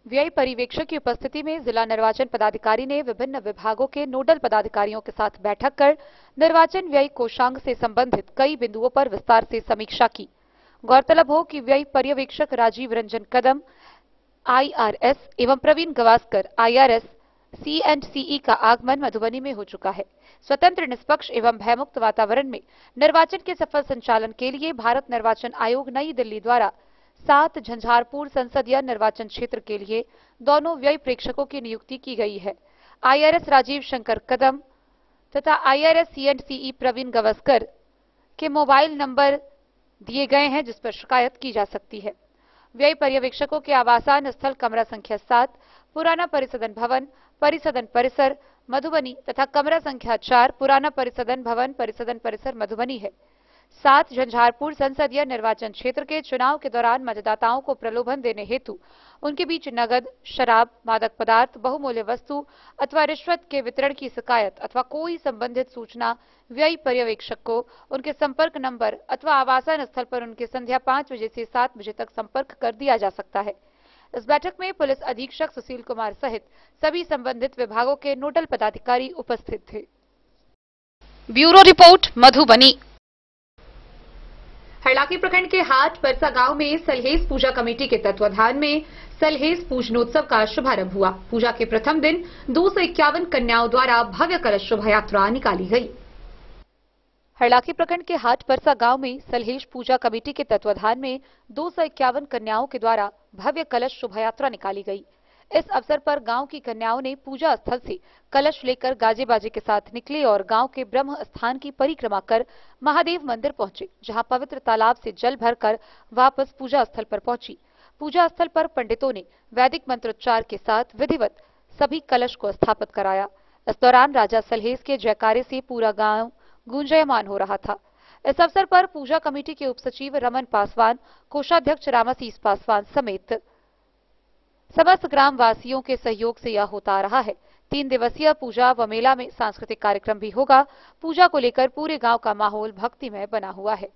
व्यय पर्यवेक्षक की उपस्थिति में जिला निर्वाचन पदाधिकारी ने विभिन्न विभागों के नोडल पदाधिकारियों के साथ बैठक कर निर्वाचन व्यय कोषांग से संबंधित कई बिंदुओं पर विस्तार से समीक्षा की। गौरतलब हो कि व्यय पर्यवेक्षक राजीव रंजन कदम IRS एवं प्रवीण गवास्कर IRS C&CE का आगमन मधुबनी में हो चुका है। स्वतंत्र, निष्पक्ष एवं भयमुक्त वातावरण में निर्वाचन के सफल संचालन के लिए भारत निर्वाचन आयोग नई दिल्ली द्वारा 7 झंझारपुर संसदीय निर्वाचन क्षेत्र के लिए दोनों व्यय प्रेक्षकों की नियुक्ति की गई है। IRS राजीव शंकर कदम तथा IRS C&CE प्रवीण गवास्कर के मोबाइल नंबर दिए गए हैं, जिस पर शिकायत की जा सकती है। व्यय पर्यवेक्षकों के आवासन स्थल कमरा संख्या 7 पुराना परिसदन भवन परिसदन परिसर मधुबनी तथा कमरा संख्या 4 पुराना परिसदन भवन परिसदन परिसर मधुबनी है। 7 झंझारपुर संसदीय निर्वाचन क्षेत्र के चुनाव के दौरान मतदाताओं को प्रलोभन देने हेतु उनके बीच नगद, शराब, मादक पदार्थ, बहुमूल्य वस्तु अथवा रिश्वत के वितरण की शिकायत अथवा कोई संबंधित सूचना व्यय पर्यवेक्षक को उनके संपर्क नंबर अथवा आवासन स्थल पर उनके संध्या 5 बजे से 7 बजे तक संपर्क कर दिया जा सकता है। इस बैठक में पुलिस अधीक्षक सुशील कुमार सहित सभी संबंधित विभागों के नोडल पदाधिकारी उपस्थित थे। Bureau report, Madhubani. हरलाखी प्रखंड के हाट परसा गांव में सलहेज पूजा कमेटी के तत्वाधान में सलहेज पूजनोत्सव का शुभारंभ हुआ। पूजा के प्रथम दिन 251 कन्याओं द्वारा भव्य कलश शोभा यात्रा निकाली गई। हरलाखी प्रखंड के हाट परसा गांव में सलहेज पूजा कमेटी के तत्वाधान में 251 कन्याओं के द्वारा भव्य कलश शोभा यात्रा निकाली गई। इस अवसर पर गांव की कन्याओं ने पूजा स्थल से कलश लेकर गाजे बाजे के साथ निकले और गांव के ब्रह्म स्थान की परिक्रमा कर महादेव मंदिर पहुंचे, जहां पवित्र तालाब से जल भरकर वापस पूजा स्थल पर पहुंची। पूजा स्थल पर पंडितों ने वैदिक मंत्रोच्चार के साथ विधिवत सभी कलश को स्थापित कराया। इस दौरान राजा सलहेज के जयकारे से पूरा गांव गूंजायमान हो रहा था। इस अवसर पर पूजा कमेटी के उप सचिव रमन पासवान, कोषाध्यक्ष रामाशीष पासवान समेत समस्त ग्राम वासियों के सहयोग से यह होता आ रहा है। 3 दिवसीय पूजा व मेला में सांस्कृतिक कार्यक्रम भी होगा। पूजा को लेकर पूरे गांव का माहौल भक्तिमय बना हुआ है।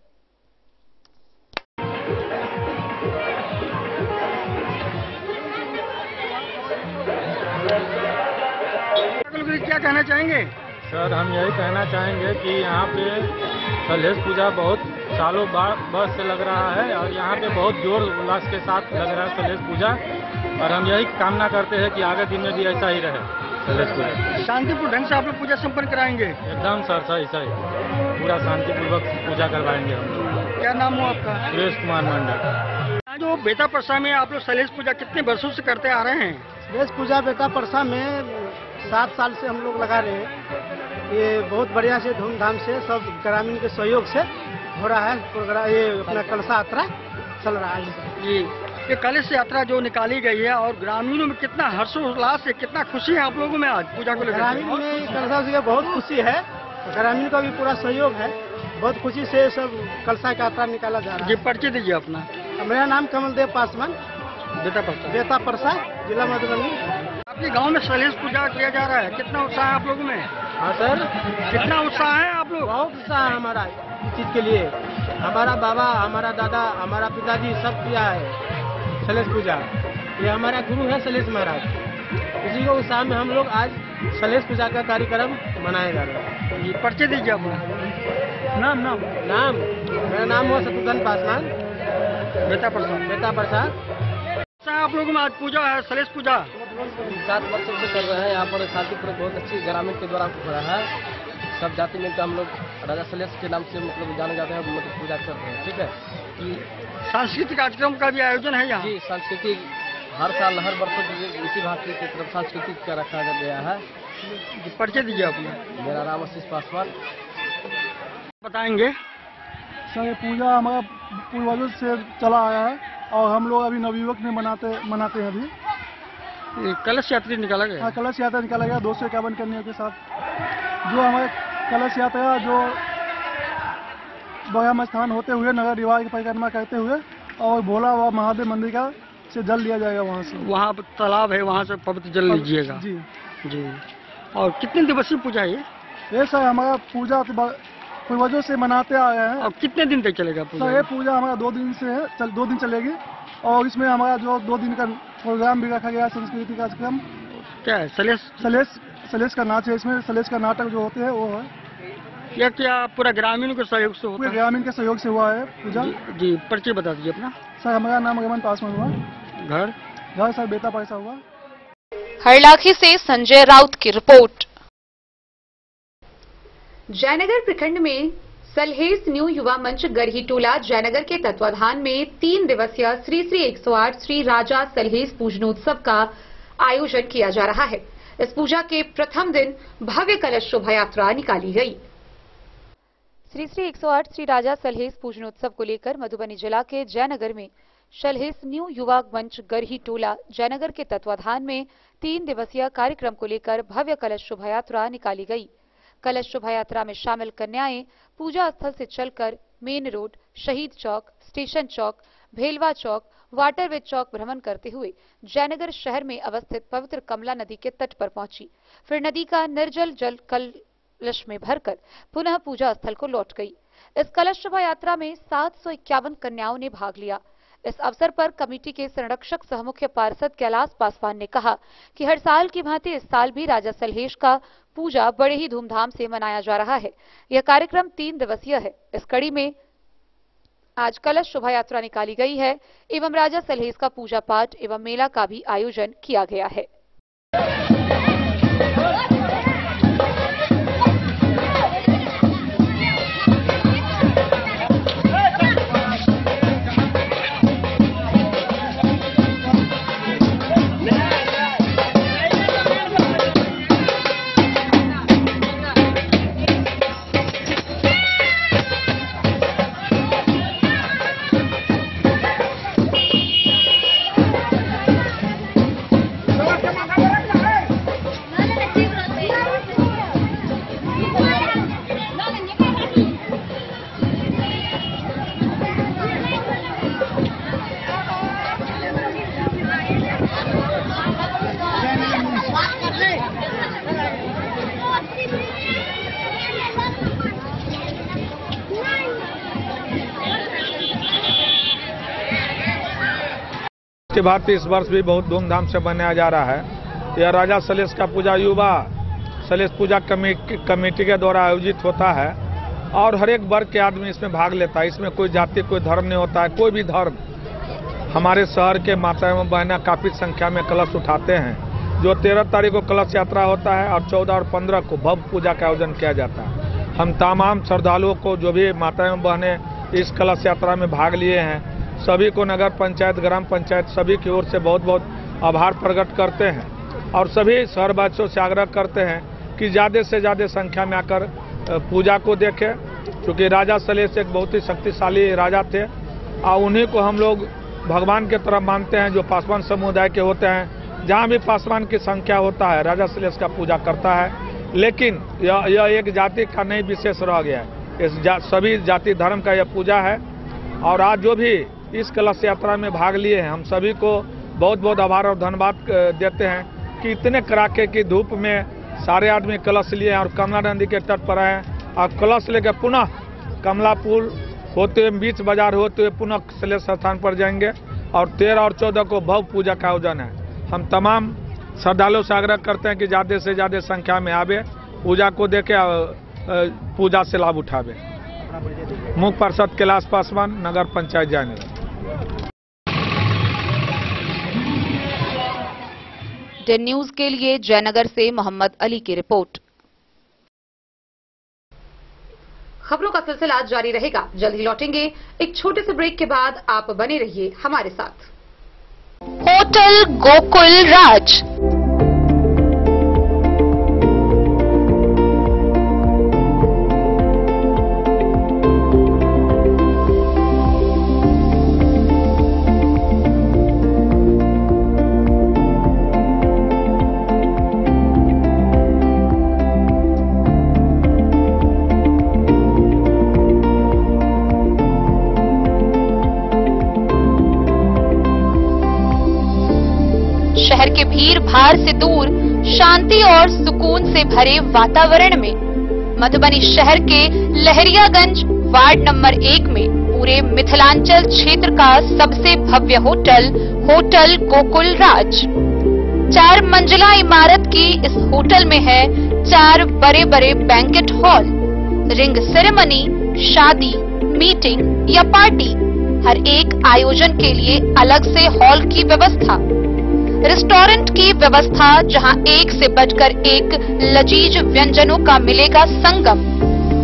क्या कहना चाहेंगे? सर, हम यही कहना चाहेंगे कि यहाँ पे सलहेज पूजा बहुत सालों बाद से लग रहा है और यहाँ पे बहुत जोर उल्लास के साथ लग रहा है सलहेज पूजा, और हम यही कामना करते हैं कि आगे दिन में भी ऐसा ही रहे सलहेज पूजा। शांतिपूर्ण ढंग से आप लोग पूजा संपन्न कराएंगे? एकदम सर, सही पूरा शांतिपूर्वक पूजा करवाएंगे हम लोग। क्या नाम हो आपका? सुरेश कुमार मंडल। जो बेता परसा में आप लोग सलहेज पूजा कितने वर्षों से करते आ रहे हैं? सलहेज पूजा बेता परसा में 7 साल से हम लोग लगा रहे हैं। ये बहुत बढ़िया से धूमधाम से सब ग्रामीण के सहयोग से हो रहा है प्रोग्राम। ये अपना कलश यात्रा चल रहा है जी। ये कलश यात्रा जो निकाली गई है और ग्रामीणों में कितना हर्षोल्लास है, कितना खुशी है आप लोगों में आज पूजा को लेकर? ग्रामीण में कलशा से बहुत खुशी है, ग्रामीण का भी पूरा सहयोग है। बहुत खुशी से सब कलशा यात्रा निकाला जा रहा है। जी, परिचय दीजिए अपना। मेरा नाम कमलदेव पासवान, बेता परसा, जिला मधुबनी। आपके गांव में सलहेज पूजा किया जा रहा है, कितना उत्साह है आप लोगों में? हाँ सर, कितना उत्साह है आप लोग? बहुत उत्साह है हमारा इस चीज के लिए। हमारा बाबा, हमारा दादा, हमारा पिताजी सब किया है सलहेज पूजा। ये हमारा गुरु है सलहेज महाराज। इसी को उत्साह में हम लोग आज सलहेज पूजा का कार्यक्रम मनाया जा रहा है। ये परिचय दीजिए अपना। नाम मेरा नाम हुआ शत्रुघ्न पासवान, बेता प्रसाद। आप लोगों में आज पूजा है सलहेज पूजा 7 वर्षों से कर रहे हैं। यहाँ पर शांतिपूर्वक बहुत अच्छी ग्रामीण के द्वारा हो रहा है। सब जाति मिलकर हम लोग राजा सलहेज के नाम से मतलब जाने जाते हैं, मतलब पूजा कर रहे हैं। ठीक है कि सांस्कृतिक कार्यक्रम का भी आयोजन है यहाँ? जी, सांस्कृतिक हर साल हर वर्षों इसी भांति की तरफ सांस्कृतिक का रखा गया है। परिचय दीजिए अपना। मेरा नाम आशीष पासवान। बताएंगे सर, ये पूजा हमारा पूर्वजों से चला आया है और हम लोग अभी नवयुवक में मनाते हैं। अभी कलश यात्रा निकाला गया? हाँ, कलश यात्रा निकाला गया 251 कन्याओं के साथ। जो हमारे कलश यात्रा जो बगम स्थान होते हुए नगर रिवाज की परिक्रमा करते हुए और भोला व महादेव मंदिर का से जल लिया जाएगा। वहाँ से, वहाँ तालाब है, वहाँ से पवित्र जल लीजिएगा। जी। और कितने दिवसीय पूजा है ये? सर, हमारा पूजा पूर्वजों से मनाते आ रहे हैं। और कितने दिन तक चलेगा पूजा? सर, ये पूजा हमारा 2 दिन से है, 2 दिन चलेगी। और इसमें हमारा जो 2 दिन का प्रोग्राम भी रखा गया है, संस्कृति कार्यक्रम। क्या है? सलहेज का नाच है। इसमें सलहेज का नाटक जो होते हैं वो है। यह क्या पूरा ग्रामीण के सहयोग से होता पूरे है? ग्रामीण के सहयोग से हुआ है पूजा। जी, परिचय बता दीजिए अपना। सर हमारा नाम रमन पासवान हुआ। घर सर बेता पैसा हुआ। हरलाखी से संजय राउत की रिपोर्ट। जयनगर प्रखंड में सलहेस न्यू युवा मंच गरही टोला जयनगर के तत्वाधान में 3 दिवसीय श्री श्री 108 श्री राजा सलहेस पूजनोत्सव का आयोजन किया जा रहा है। इस पूजा के प्रथम दिन भव्य कलश शोभा यात्रा निकाली गई। श्री श्री 108 श्री राजा सलहेस पूजनोत्सव को लेकर मधुबनी जिला के जयनगर में सलहेस न्यू युवा मंच गरही टोला जयनगर के तत्वाधान में 3 दिवसीय कार्यक्रम को लेकर भव्य कलश शोभा यात्रा निकाली गई। कलश शोभा यात्रा में शामिल कन्याएं पूजा स्थल से चलकर मेन रोड, शहीद चौक, स्टेशन चौक, भेलवा चौक, वाटरवे चौक भ्रमण करते हुए जयनगर शहर में अवस्थित पवित्र कमला नदी के तट पर पहुंची। फिर नदी का निर्जल जल कलश में भरकर पुनः पूजा स्थल को लौट गई। इस कलश शोभा यात्रा में 751 कन्याओं ने भाग लिया। इस अवसर पर कमेटी के संरक्षक सह मुख्य पार्षद कैलाश पासवान ने कहा कि हर साल की भांति इस साल भी राजा सलहेस का पूजा बड़े ही धूमधाम से मनाया जा रहा है। यह कार्यक्रम 3 दिवसीय है। इस कड़ी में आज कलश शोभा यात्रा निकाली गई है एवं राजा सलहेस का पूजा पाठ एवं मेला का भी आयोजन किया गया है। के भांति इस वर्ष भी बहुत धूमधाम से मनाया जा रहा है। यह राजा सलहेस का पूजा युवा सलहेस पूजा कमेटी के द्वारा आयोजित होता है और हर एक वर्ग के आदमी इसमें भाग लेता है। इसमें कोई जाति कोई धर्म नहीं होता है। कोई भी धर्म हमारे शहर के माता एवं बहना काफी संख्या में कलश उठाते हैं। जो 13 तारीख को कलश यात्रा होता है और 14 और 15 को भव्य पूजा का आयोजन किया जाता है। हम तमाम श्रद्धालुओं को जो भी माता एवं बहने इस कलश यात्रा में भाग लिए हैं सभी को नगर पंचायत ग्राम पंचायत सभी की ओर से बहुत बहुत आभार प्रकट करते हैं और सभी शहरवासियों से आग्रह करते हैं कि ज़्यादा से ज़्यादा संख्या में आकर पूजा को देखें, क्योंकि राजा सलहेस एक बहुत ही शक्तिशाली राजा थे और उन्हीं को हम लोग भगवान की तरह मानते हैं जो पासवान समुदाय के होते हैं। जहाँ भी पासवान की संख्या होता है राजा सलहेस का पूजा करता है। लेकिन यह एक जाति का नहीं विशेष रह गया है। इस सभी जाति धर्म का यह पूजा है और आज जो भी इस कलश यात्रा में भाग लिए हैं हम सभी को बहुत बहुत आभार और धन्यवाद देते हैं कि इतने कड़ाके की धूप में सारे आदमी कलश लिए और कमला नदी के तट पर आए और कलश लेकर पुनः कमला पुल होते हुए बीच बाजार होते हुए पुनः सलहेस स्थान पर जाएंगे और 13 और 14 को भव्य पूजा का आयोजन है। हम तमाम श्रद्धालुओं से आग्रह करते हैं कि ज़्यादा से ज़्यादा संख्या में आवे, पूजा को देखे और पूजा से लाभ उठावे। मुख्य पार्षद कैलाश पासवान, नगर पंचायत जयनगर। डेन न्यूज के लिए जयनगर से मोहम्मद अली की रिपोर्ट। खबरों का सिलसिला जारी रहेगा। जल्द ही लौटेंगे एक छोटे से ब्रेक के बाद। आप बने रहिए हमारे साथ। होटल गोकुल राज शहर के भीड़ भाड़ से दूर शांति और सुकून से भरे वातावरण में मधुबनी शहर के लहरियागंज वार्ड नंबर 1 में पूरे मिथिलांचल क्षेत्र का सबसे भव्य होटल होटल गोकुल राज 4 मंजिला इमारत की इस होटल में है 4 बड़े बड़े बैंकेट हॉल, रिंग सेरेमनी, शादी, मीटिंग या पार्टी, हर एक आयोजन के लिए अलग से हॉल की व्यवस्था, रेस्टोरेंट की व्यवस्था जहां एक से बढ़कर एक लजीज व्यंजनों का मिलेगा संगम,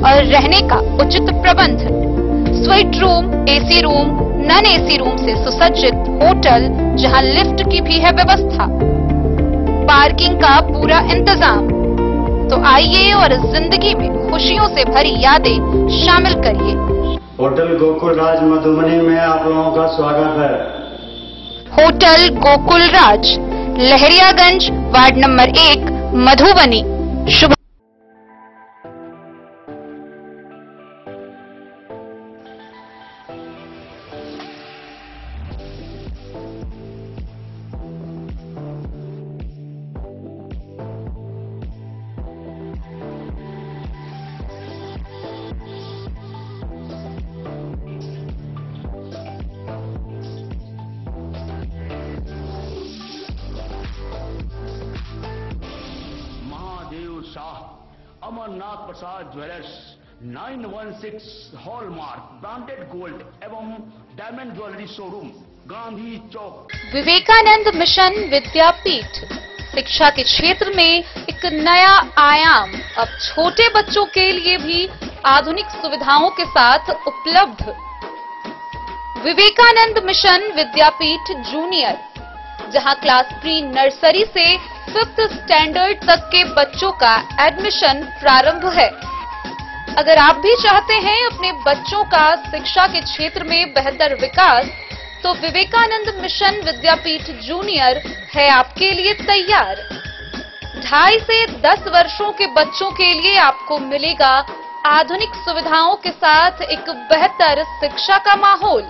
और रहने का उचित प्रबंध, suite room, AC room, non AC room से सुसज्जित होटल जहां लिफ्ट की भी है व्यवस्था, पार्किंग का पूरा इंतजाम। तो आइए और इस जिंदगी में खुशियों से भरी यादें शामिल करिए। होटल गोकुल राज मधुबनी में आप लोगों का स्वागत है। होटल गोकुल राज, लहरियागंज, वार्ड नंबर 1, मधुबनी। शुभ अमरनाथ प्रसाद ज्वेलर्स 916 हॉलमार्क ब्रांडेड गोल्ड एवं डायमंड ज्वेलरी शोरूम, गांधी चौक। विवेकानंद मिशन विद्यापीठ शिक्षा के क्षेत्र में एक नया आयाम अब छोटे बच्चों के लिए भी आधुनिक सुविधाओं के साथ उपलब्ध। विवेकानंद मिशन विद्यापीठ जूनियर, जहां क्लास प्री नर्सरी से 5th स्टैंडर्ड तक के बच्चों का एडमिशन प्रारंभ है। अगर आप भी चाहते हैं अपने बच्चों का शिक्षा के क्षेत्र में बेहतर विकास, तो विवेकानंद मिशन विद्यापीठ जूनियर है आपके लिए तैयार। 2.5 से 10 वर्षों के बच्चों के लिए आपको मिलेगा आधुनिक सुविधाओं के साथ एक बेहतर शिक्षा का माहौल।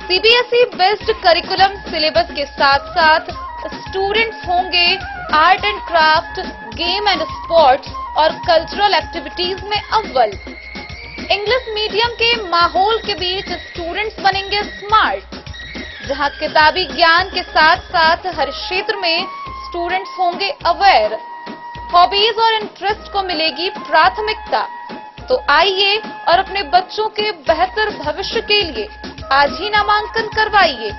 सीबीएसई बेस्ड करिकुलम सिलेबस के साथ साथ स्टूडेंट्स होंगे art and craft, game and sports और कल्चरल एक्टिविटीज में अव्वल। इंग्लिश मीडियम के माहौल के बीच स्टूडेंट्स बनेंगे स्मार्ट, जहां किताबी ज्ञान के साथ साथ हर क्षेत्र में स्टूडेंट्स होंगे अवेयर। हॉबीज और इंटरेस्ट को मिलेगी प्राथमिकता। तो आइए और अपने बच्चों के बेहतर भविष्य के लिए आज ही नामांकन करवाइए।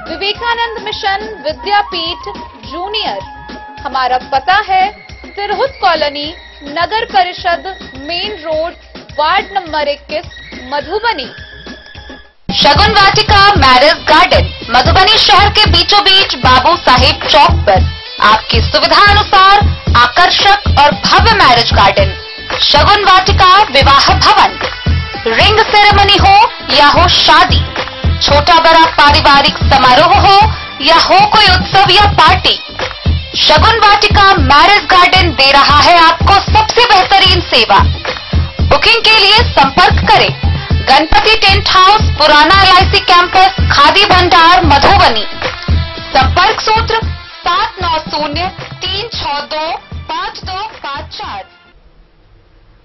Vivekananda mission Vidyapeeth junior. हमारा पता है तिरहुत कॉलोनी, नगर परिषद, main road, ward number 21, Madhubani. Shagun Vatika marriage garden, Madhubani शहर के बीचों बीच बाबू साहेब चौक पर आपकी सुविधा अनुसार आकर्षक और भव्य मैरिज गार्डन। शगुन वाटिका विवाह भवन, रिंग सेरेमनी हो या हो शादी, छोटा बड़ा पारिवारिक समारोह हो या हो कोई उत्सव या पार्टी, शगुन वाटिका मैरिज गार्डन दे रहा है आपको सबसे बेहतरीन सेवा। बुकिंग के लिए संपर्क करें गणपति टेंट हाउस, पुराना LIC कैंपस, खादी भंडार, मधुबनी। संपर्क सूत्र 7903625254।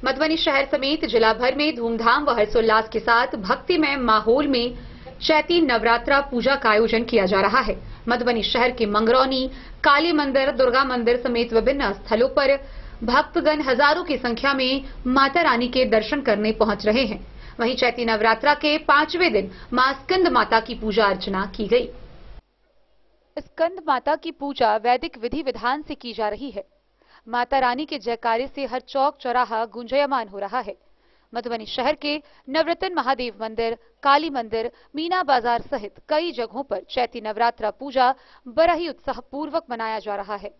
मधुबनी शहर समेत जिला भर में धूमधाम व हर्षोल्लास के साथ भक्तिमय माहौल में चैती नवरात्रा पूजा का आयोजन किया जा रहा है। मधुबनी शहर के मंगरौनी, काली मंदिर, दुर्गा मंदिर समेत विभिन्न स्थलों पर भक्तगण हजारों की संख्या में माता रानी के दर्शन करने पहुंच रहे हैं। वहीं चैती नवरात्रा के 5वें दिन मां स्कंद माता की पूजा अर्चना की गई। स्कंद माता की पूजा वैदिक विधि विधान से की जा रही है। माता रानी के जयकारे से हर चौक चौराहा गुंजयमान हो रहा है। मधुबनी शहर के नवरत्न महादेव मंदिर, काली मंदिर, मीना बाजार सहित कई जगहों पर चैती नवरात्रा पूजा बड़ा ही उत्साहपूर्वक मनाया जा रहा है।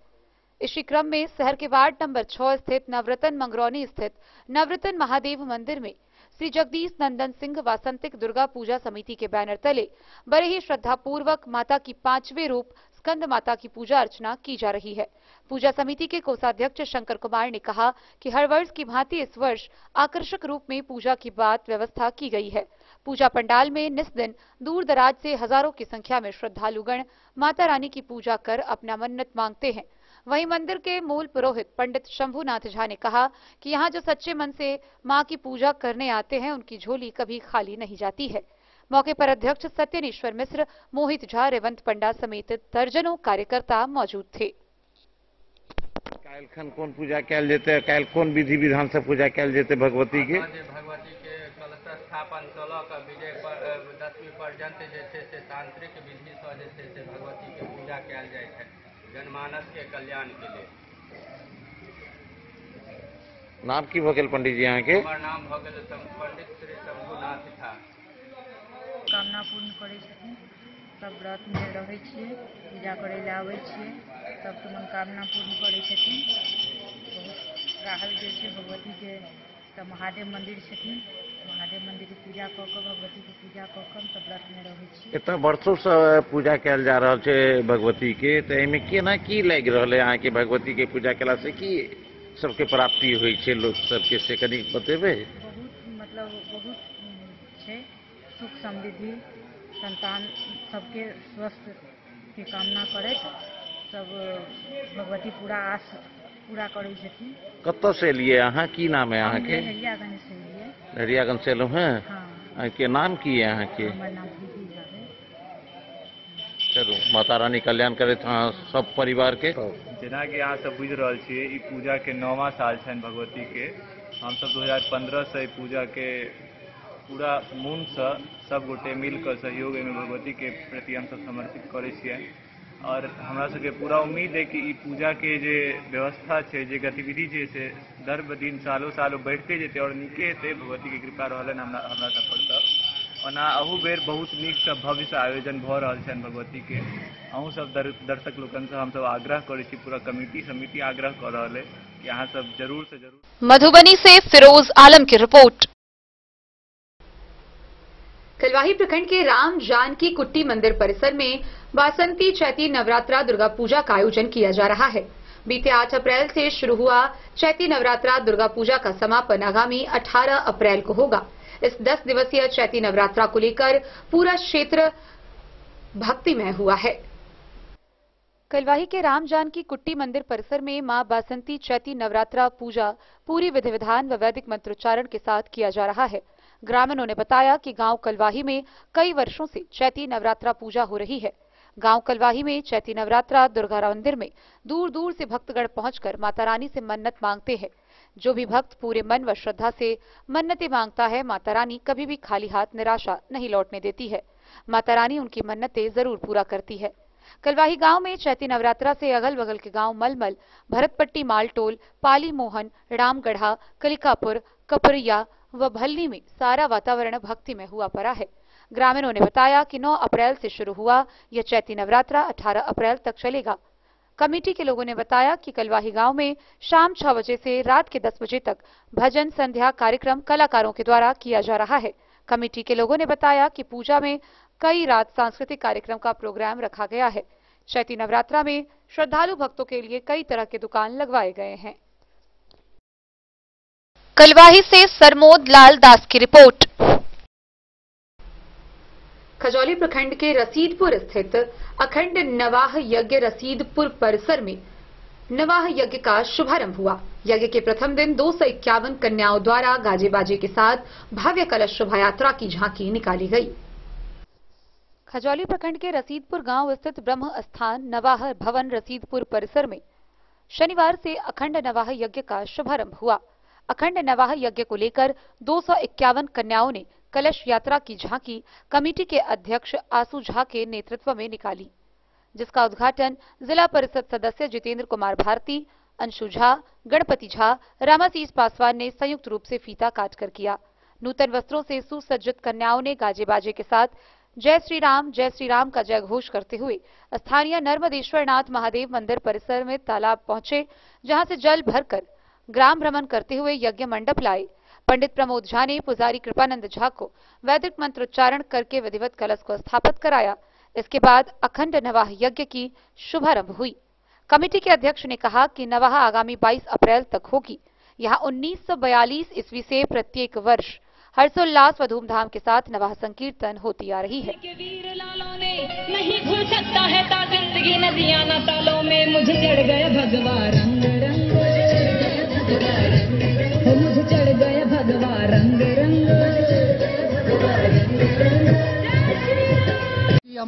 इसी क्रम में शहर के वार्ड नंबर 6 स्थित नवरत्न मंगरौनी स्थित नवरत्न महादेव मंदिर में श्री जगदीश नंदन सिंह वासंतिक दुर्गा पूजा समिति के बैनर तले बड़े ही श्रद्धापूर्वक माता की 5वें रूप स्कंद माता की पूजा अर्चना की जा रही है। पूजा समिति के कोषाध्यक्ष शंकर कुमार ने कहा कि हर वर्ष की भांति इस वर्ष आकर्षक रूप में पूजा की बात व्यवस्था की गई है। पूजा पंडाल में निस दिन दूर दराज से हजारों की संख्या में श्रद्धालुगण माता रानी की पूजा कर अपना मन्नत मांगते हैं। वहीं मंदिर के मूल पुरोहित पंडित शंभुनाथ झा ने कहा कि यहाँ जो सच्चे मन से मां की पूजा करने आते हैं उनकी झोली कभी खाली नहीं जाती है। मौके पर अध्यक्ष सत्यनेश्वर मिश्र, मोहित झा, रेवंत पंडा समेत दर्जनों कार्यकर्ता मौजूद थे। काल्खन कौन पूजा कैल जेते, काल्हि कौन विधि विधान से पूजा कैल जेते भगवती के? भगवती के कलश स्थापन 16 का विजय पर 10वीं पर्यंत जे छै से तांत्रिक विधि से जे छै से भगवती के पूजा कैल जाय छै जनमानस के कल्याण के लिए। नाम की भगल पंडित जी यहाँ के? हमर नाम भगल पंडित श्री शंभुनाथ झा। कामना पूर्ण करे छथिन, सब व्रत में रहे छिए, पूजा करे ले आवे छिए, सबके मनोकामना पूर्ण करे छथिन। बहुत राहल गेल छै भगवती के, तऽ महादेव मंदिर छथिन, महादेव मंदिर के पूजा कऽ के भगवती के पूजा कऽ के सब व्रत में रहे छिए। इतना वर्षों से पूजा कैल जा रहा है भगवती के, तो एमे केना की लग रहा है यहाँ के भगवती के पूजा केला से की सबके प्राप्ति हुई है लोग सबके से कनी बतेबे? बहुत मतलब बहुत छै, सुख समृद्धि संतान सबके स्वस्थ के कामना करैत सब भगवती पूरा आस पूरा करे छथिन। कत्तो से लिए यहाँ, की नाम है यहाँ के? हरियागंज से लिए। हरियागंज से लो हैं? हाँ। के नाम की है यहाँ के? हमर नाम प्रीति झा है। चलो माता रानी कल्याण करे सब परिवार के। जेना कि अहाँ सब बुझि रहल छियै, ई पूजा के 9वां साल छनि भगवती के। हम सब 2015 से पूजा के पूरा मन से सब गोटे मिलकर सहयोग में भगवती के प्रति हम सब समर्पित करे छियै और हमरा सबके पूरा उम्मीद है कि ई पूजा के जे व्यवस्था छै, जे गतिविधि छै से दर दिन सालों सालों बढ़ते जेते और नीके हेतै। भगवती के कृपा रहलन हमरा सब पर सब। ओना अहू बेर बहुत नीक से भव्य से आयोजन भ रहल छनि भगवती के। अहूँ सब दर्शक लोकन से हम सब आग्रह करे छी, पूरा कमिटी समिति आग्रह कर रहल है कि अहाँ सब जरूर से जरूर। मधुबनी से फिरोज आलम की रिपोर्ट। कलवाही प्रखंड के राम जानकी कुट्टी मंदिर परिसर में वासंती चैती नवरात्रा दुर्गा पूजा का आयोजन किया जा रहा है। बीते 8 अप्रैल से शुरू हुआ चैती नवरात्रा दुर्गा पूजा का समापन आगामी 18 अप्रैल को होगा। इस 10 दिवसीय चैती नवरात्रा को लेकर पूरा क्षेत्र भक्तिमय हुआ है। कलवाही के राम जानकी कुट्टी मंदिर परिसर में मां बासंती चैती नवरात्रा पूजा पूरी विधि विधान व वैदिक मंत्रोच्चारण के साथ किया जा रहा है। ग्रामीणों ने बताया कि गांव कलवाही में कई वर्षों से चैती नवरात्रा पूजा हो रही है। गांव कलवाही में चैती नवरात्रा दुर्गा मंदिर में दूर दूर से भक्तगण पहुंचकर माता रानी से मन्नत मांगते हैं। जो भी भक्त पूरे मन व श्रद्धा से मन्नतें मांगता है, माता रानी कभी भी खाली हाथ निराशा नहीं लौटने देती है। माता रानी उनकी मन्नतें जरूर पूरा करती है। कलवाही गांव में चैती नवरात्रा से अगल बगल के गांव मलमल, भरतपट्टी, मालटोल, पाली मोहन, रामगढ़ा, कलिकापुर, कपरिया व भल्ली में सारा वातावरण भक्तिमय हुआ पड़ा है। ग्रामीणों ने बताया कि 9 अप्रैल से शुरू हुआ यह चैती नवरात्रा 18 अप्रैल तक चलेगा। कमेटी के लोगों ने बताया कि कलवाही गांव में शाम 6 बजे से रात के 10 बजे तक भजन संध्या कार्यक्रम कलाकारों के द्वारा किया जा रहा है। कमेटी के लोगों ने बताया कि पूजा में कई रात सांस्कृतिक कार्यक्रम का प्रोग्राम रखा गया है। चैती नवरात्रा में श्रद्धालु भक्तों के लिए कई तरह के दुकान लगवाए गए हैं। कलवाही से सरमोद लाल दास की रिपोर्ट। खजौली प्रखंड के रसीदपुर स्थित अखंड नवाह यज्ञ रसीदपुर परिसर में नवाह यज्ञ का शुभारंभ हुआ। यज्ञ के प्रथम दिन 251 कन्याओं द्वारा गाजे बाजे के साथ भव्य कलश शोभा यात्रा की झांकी निकाली गई। खजौली प्रखंड के रसीदपुर गांव स्थित ब्रह्म स्थान नवाह भवन रसीदपुर परिसर में शनिवार से अखंड नवाह यज्ञ का शुभारंभ हुआ। अखंड नवाह यज्ञ को लेकर 251 कन्याओं ने कलश यात्रा की झांकी कमेटी के अध्यक्ष आसू झा के नेतृत्व में निकाली, जिसका उद्घाटन जिला परिषद सदस्य जितेंद्र कुमार भारती, अंशु झा, गणपति झा, रामाशीष पासवान ने संयुक्त रूप से फीता काटकर किया। नूतन वस्त्रों से सुसज्जित कन्याओं ने गाजे बाजे के साथ जय श्री राम का जय घोष करते हुए स्थानीय नर्मदेश्वर नाथ महादेव मंदिर परिसर में तालाब पहुंचे, जहां से जल भरकर ग्राम भ्रमण करते हुए यज्ञ मंडप लाए। पंडित प्रमोद झा ने पुजारी कृपानंद झा को वैदिक मंत्रोच्चारण करके विधिवत कलश को स्थापित कराया। इसके बाद अखंड नवाह यज्ञ की शुभारंभ हुई। कमेटी के अध्यक्ष ने कहा कि नवाह आगामी 22 अप्रैल तक होगी। यहाँ 1942 ईस्वी से प्रत्येक वर्ष हर्षोल्लास व धूमधाम के साथ नवाह संकीर्तन होती आ रही है। नहीं भूल सकता है ता जिंदगी नदियां न तालों में, मुझे चढ़ गया भगवा रंग रंग, मुझे चढ़ गया भगवा रंग रंग।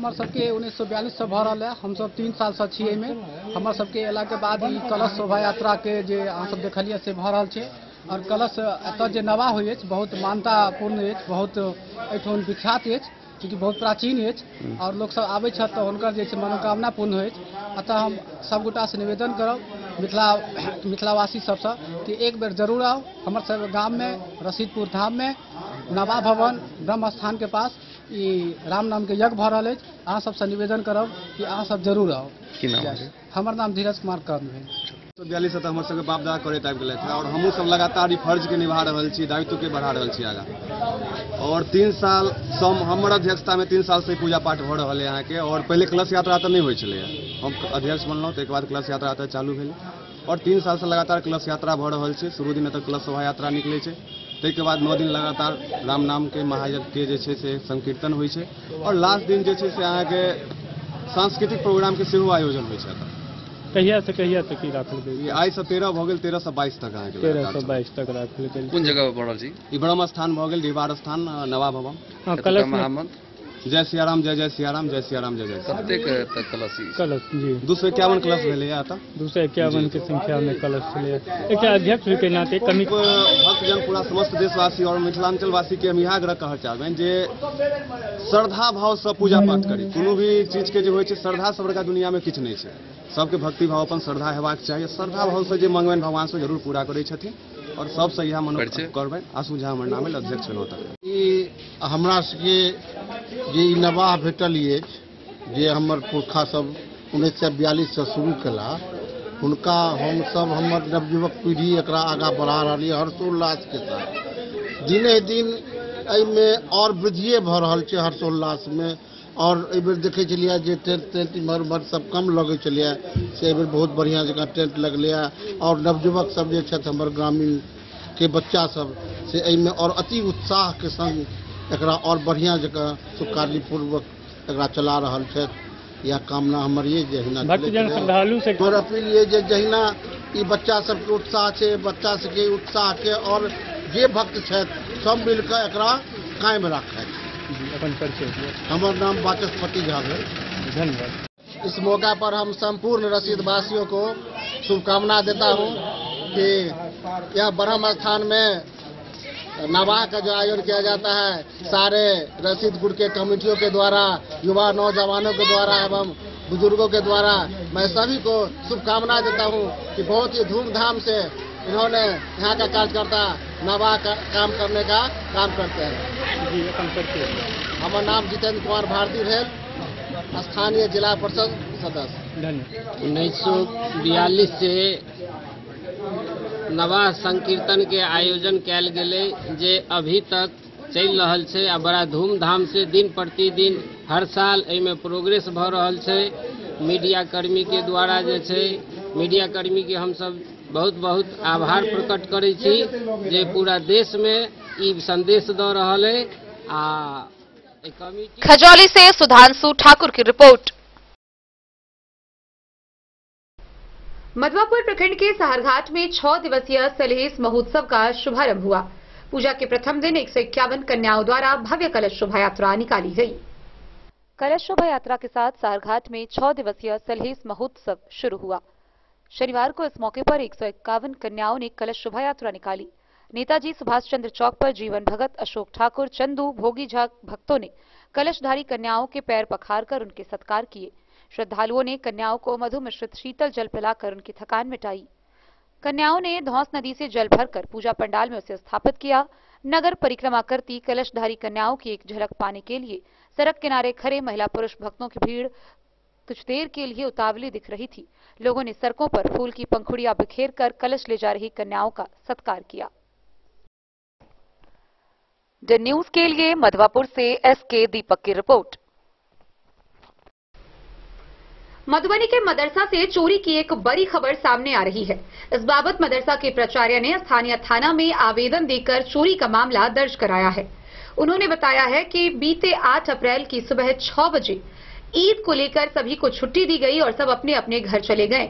हमार सबके 1942 से भऽ रहल है। हम सब 3 साल से छियै में। हमार सबके एला के बाद ई कलश शोभा यात्रा के जे अहाँ सब देखलिए से भऽ रहल छै और कलश एतऽ जे नवा होइ अछि बहुत मान्यतापूर्ण अछि, बहुत एठन विख्यात अछि, चूँकि बहुत प्राचीन अछि और लोग सब आबै छथि तऽ हुनकर जे छै मनोकामना पूर्ण होइ अछि। अतः हम सबगोटा से निवेदन करब मिथिलावासी सबसँ कि एक बेर जरूर आओ हमर सब गाम में रसीदपुर धाम में नवा भवन ब्रह्म स्थान के पास ई राम नाम के यज्ञ भऽ रहल अछि। अहाँ सबसे निवेदन करब कि अहाँ सब जरूर आओ। की नाम है? हमर नाम धीरज कुमार कर्ण है। 1942 से हमर सबके बाप दादा करैत आबि गेलथि और हमहूँ सब लगातार ई फर्ज के निभा रहल छी, दायित्व के बढ़ा रहल छी आगाँ। और 3 साल हमर अध्यक्षता में 3 साल से पूजा पाठ भऽ रहल है यहाँ के। और पहले कलश यात्रा तऽ नहीं होइ छलैया, हम अध्यक्ष बनलहुँ तो एक बाद कलश यात्रा तऽ चालू भेलै और 3 साल से लगातार कलश यात्रा भऽ रहल छै। शुरू दिन तक कलश शोभा यात्रा निकलै छै, ताहिके बाद 9 दिन लगातार राम नाम के महायज्ञ के जे छै से संकीर्तन होइ छै और लास्ट दिन जे छै से अहाँके सांस्कृतिक प्रोग्राम के सेहो आयोजन होइ छै। कहिया से तक की राखल गेल? आई से 13 भऽ गेल, 13 से 22 तक अहाँके 13 से 22 तक राखल गेल। कोन जगह पर पड़ल छी? ई ब्रह्म स्थान भऽ गेल, दीवार स्थान, नवा भवन। हां, कलश में जय सियाराम, जय जय सियाराम, जय सियाराम, जय जय। कतेक तक कलश जी? 251 कलश भेलै एतऽ। 251 के संख्या में कलश छलै। एकटा अध्यक्ष के नाते कमी भक्तजन पूरा समस्त देशवासी और मिथिलांचल वासी के हम इएह आग्रह कहऽ चाहबनि जे श्रद्धा भाव से पूजा पाठ करी। कोनो भी चीज के जे होइ छै श्रद्धा से बड़का दुनिया में किछु नहीं छै। सबके भक्ति भाव अपन श्रद्धा हेबाक चाहिए। श्रद्धा भाव से जे मंगबनि भगवान से जरूर पूरा करै छथिन और सबसे यह मनोकामना करबनि। आशु झा हमर नाम है, अध्यक्ष भेलहुँ तक। ई हमरा सबके जे ई नवाह भेटल अछि जे हमर पुरखा सब 1942 से शुरू केला, हुनका हम सब हमर नवयुवक पीढ़ी एकरा आगाँ बढ़ा रहल है हर्षोल्लास के साथ। दिने दिन एहिमे और वृद्धिए भऽ रहल छै हर्षोल्लास में। और एहिबेर देखै छलियै जे टेंट इम्हर सब कम लगै छलियै से एहिबेर बहुत बढ़िया जगह टेंट लगलै और नवयुवक सब जे छथि हमर ग्रामीण के बच्चा सब से एहिमे और अति उत्साह के संग एकरा और बढ़िया जगह सुकार्यपूर्वक एकरा चला रहल छथि। यह कामना हमर ये जहिना भक्तजन श्रद्धालु से और अपील ये जे जहिना ई बच्चा सबके उत्साह छै, बच्चा सबके उत्साह के और जे भक्त छथि सब मिलकर एकरा कायम राखथि। हमारा नाम वाचस्पति झा है। धन्यवाद। इस मौका पर हम संपूर्ण रसीद वासियों को शुभकामना देता हूँ कि यह ब्रह्म स्थान में नवाह का जो आयोजन किया जाता है सारे रसीदपुर के कमेटियों के द्वारा, युवा नौजवानों के द्वारा एवं बुजुर्गों के द्वारा मैं सभी को शुभकामना देता हूँ कि बहुत ही धूमधाम से इन्होंने यहाँ का कार्यकर्ता नवाह का काम करने का काम करते हैं। हमारा नाम जितेंद्र कुमार भारती है, स्थानीय जिला परिषद सदस्य। 1942 से नवाह संकीर्तन के आयोजन कैल गेलै जे अभी तक चलि रहल छै आ बड़ा धूमधाम से दिन प्रतिदिन हर साल एहिमे प्रोग्रेस भऽ रहल छै। मीडिया कर्मी के द्वारा जे छै, मीडिया कर्मी के हम सब बहुत बहुत आभार प्रकट करै छी जे पूरा देश में ई संदेश दऽ रहल है। खजौली से सुधांशु ठाकुर की रिपोर्ट। मधवापुर प्रखंड के सहारघाट में 6 दिवसीय सलहेस महोत्सव का शुभारंभ हुआ। पूजा के प्रथम दिन 151 कन्याओं द्वारा भव्य कलश शोभा यात्रा निकाली गई। कलश शोभा यात्रा के साथ सहारघाट में 6 दिवसीय सलहेस महोत्सव शुरू हुआ। शनिवार को इस मौके पर 151 कन्याओं ने कलश शोभा यात्रा निकाली। नेताजी सुभाष चंद्र चौक पर जीवन भगत, अशोक ठाकुर, चंदू, भोगी झा भक्तों ने कलशधारी कन्याओं के पैर पखारकर उनके सत्कार किए। श्रद्धालुओं ने कन्याओं को मधु मिश्रित शीतल जल पिलाकर उनकी थकान मिटाई। कन्याओं ने धौंस नदी से जल भरकर पूजा पंडाल में उसे स्थापित किया। नगर परिक्रमा करती कलशधारी कन्याओं की एक झलक पाने के लिए सड़क किनारे खड़े महिला पुरुष भक्तों की भीड़ कुछ देर के लिए उतावली दिख रही थी। लोगों ने सड़कों पर फूल की पंखुड़ियां बिखेर कर कलश ले जा रही कन्याओं का सत्कार किया। द न्यूज के लिए मधवापुर से एसके दीपक की रिपोर्ट। मधुबनी के मदरसा से चोरी की एक बड़ी खबर सामने आ रही है। इस बाबत मदरसा के प्राचार्य ने स्थानीय थाना में आवेदन देकर चोरी का मामला दर्ज कराया है। उन्होंने बताया है कि बीते 8 अप्रैल की सुबह 6 बजे ईद को लेकर सभी को छुट्टी दी गई और सब अपने अपने घर चले गए।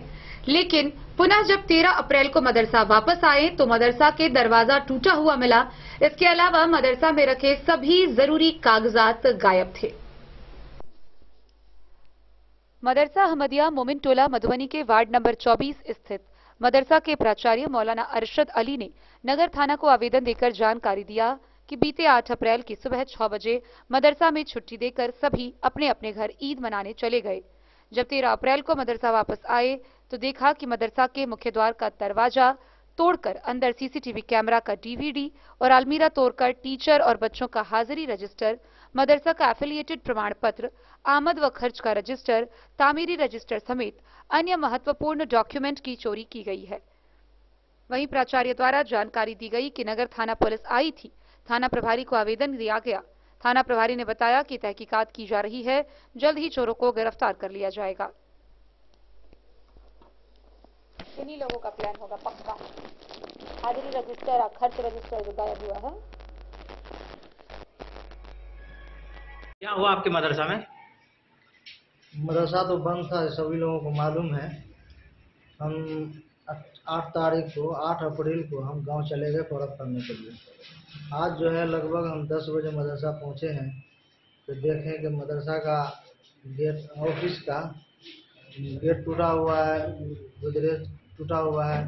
लेकिन पुनः जब 13 अप्रैल को मदरसा वापस आए तो मदरसा के दरवाजा टूटा हुआ मिला। इसके अलावा मदरसा में रखे सभी जरूरी कागजात गायब थे। मदरसा अहमदिया मोमिन टोला मधुबनी के वार्ड नंबर 24 स्थित मदरसा के प्राचार्य मौलाना अरशद अली ने नगर थाना को आवेदन देकर जानकारी दिया कि बीते 8 अप्रैल की सुबह 6 बजे मदरसा में छुट्टी देकर सभी अपने अपने घर ईद मनाने चले गए। जब 13 अप्रैल को मदरसा वापस आए तो देखा कि मदरसा के मुख्य द्वार का दरवाजा तोड़कर अंदर सीसीटीवी कैमरा का डीवीडी और अलमीरा तोड़कर टीचर और बच्चों का हाजिरी रजिस्टर, मदरसा का एफिलिएटेड प्रमाण पत्र, आमद व खर्च का रजिस्टर, तामीरी रजिस्टर समेत अन्य महत्वपूर्ण डॉक्यूमेंट की चोरी की गई है। वहीं प्राचार्य द्वारा जानकारी दी गई कि नगर थाना पुलिस आई थी। थाना प्रभारी को आवेदन दिया गया। थाना प्रभारी ने बताया कि तहकीकात की जा रही है, जल्द ही चोरों को गिरफ्तार कर लिया जाएगा। इन्हीं लोगों का प्लान होगा पक्का। हाजिरी रजिस्टर और खर्च रजिस्टर जो गायब हुआ है। क्या हुआ आपके मदरसा में? मदरसा तो बंद था, सभी लोगों को मालूम है। हम 8 अप्रैल को हम गांव चले गए पर्व करने के लिए। आज जो है लगभग हम 10 बजे मदरसा पहुंचे हैं तो देखें कि मदरसा का गेट, ऑफिस का गेट टूटा हुआ है, गुदरेज टूटा हुआ है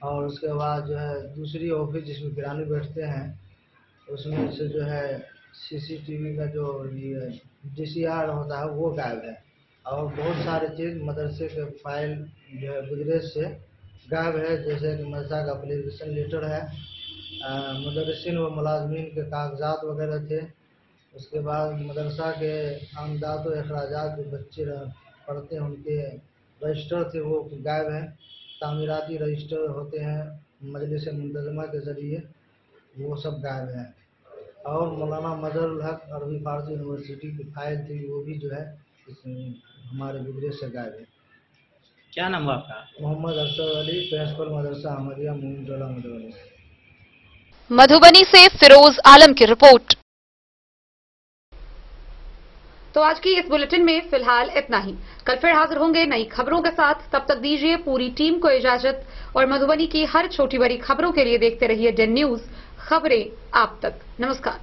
और उसके बाद जो है दूसरी ऑफिस जिसमें किरानी बैठते हैं उसमें से जो है सीसीटीवी का जो DCR होता है वो गायब है और बहुत सारे चीज़ मदरसे के फाइल जो है गुदरेज से गायब है। जैसे कि मदरसा का एप्लीकेशन लेटर है, मदरसिन व मुलाजमीन के कागजात वगैरह थे। उसके बाद मदरसा के आमदाद व अखराजात जो बच्चे पढ़ते हैं उनके रजिस्टर थे वो गायब हैं। तामीराती रजिस्टर होते हैं मजलिस मुंतज़मा के ज़रिए, वो सब गायब हैं। और मौलाना मजहरुल हक अरबी फारसी यूनिवर्सिटी की फाइल थी वो भी जो है हमारे गुजरेज से गायब है। क्या नाम हुआ आपका? मोहम्मद अरशद अली, प्रिंसिपल मदरसा अहमदिया मोमिन टोला मधुबनी। मधुबनी से फिरोज आलम की रिपोर्ट। तो आज की इस बुलेटिन में फिलहाल इतना ही। कल फिर हाजिर होंगे नई खबरों के साथ। तब तक दीजिए पूरी टीम को इजाजत और मधुबनी की हर छोटी बड़ी खबरों के लिए देखते रहिए डेन न्यूज, खबरें आप तक। नमस्कार।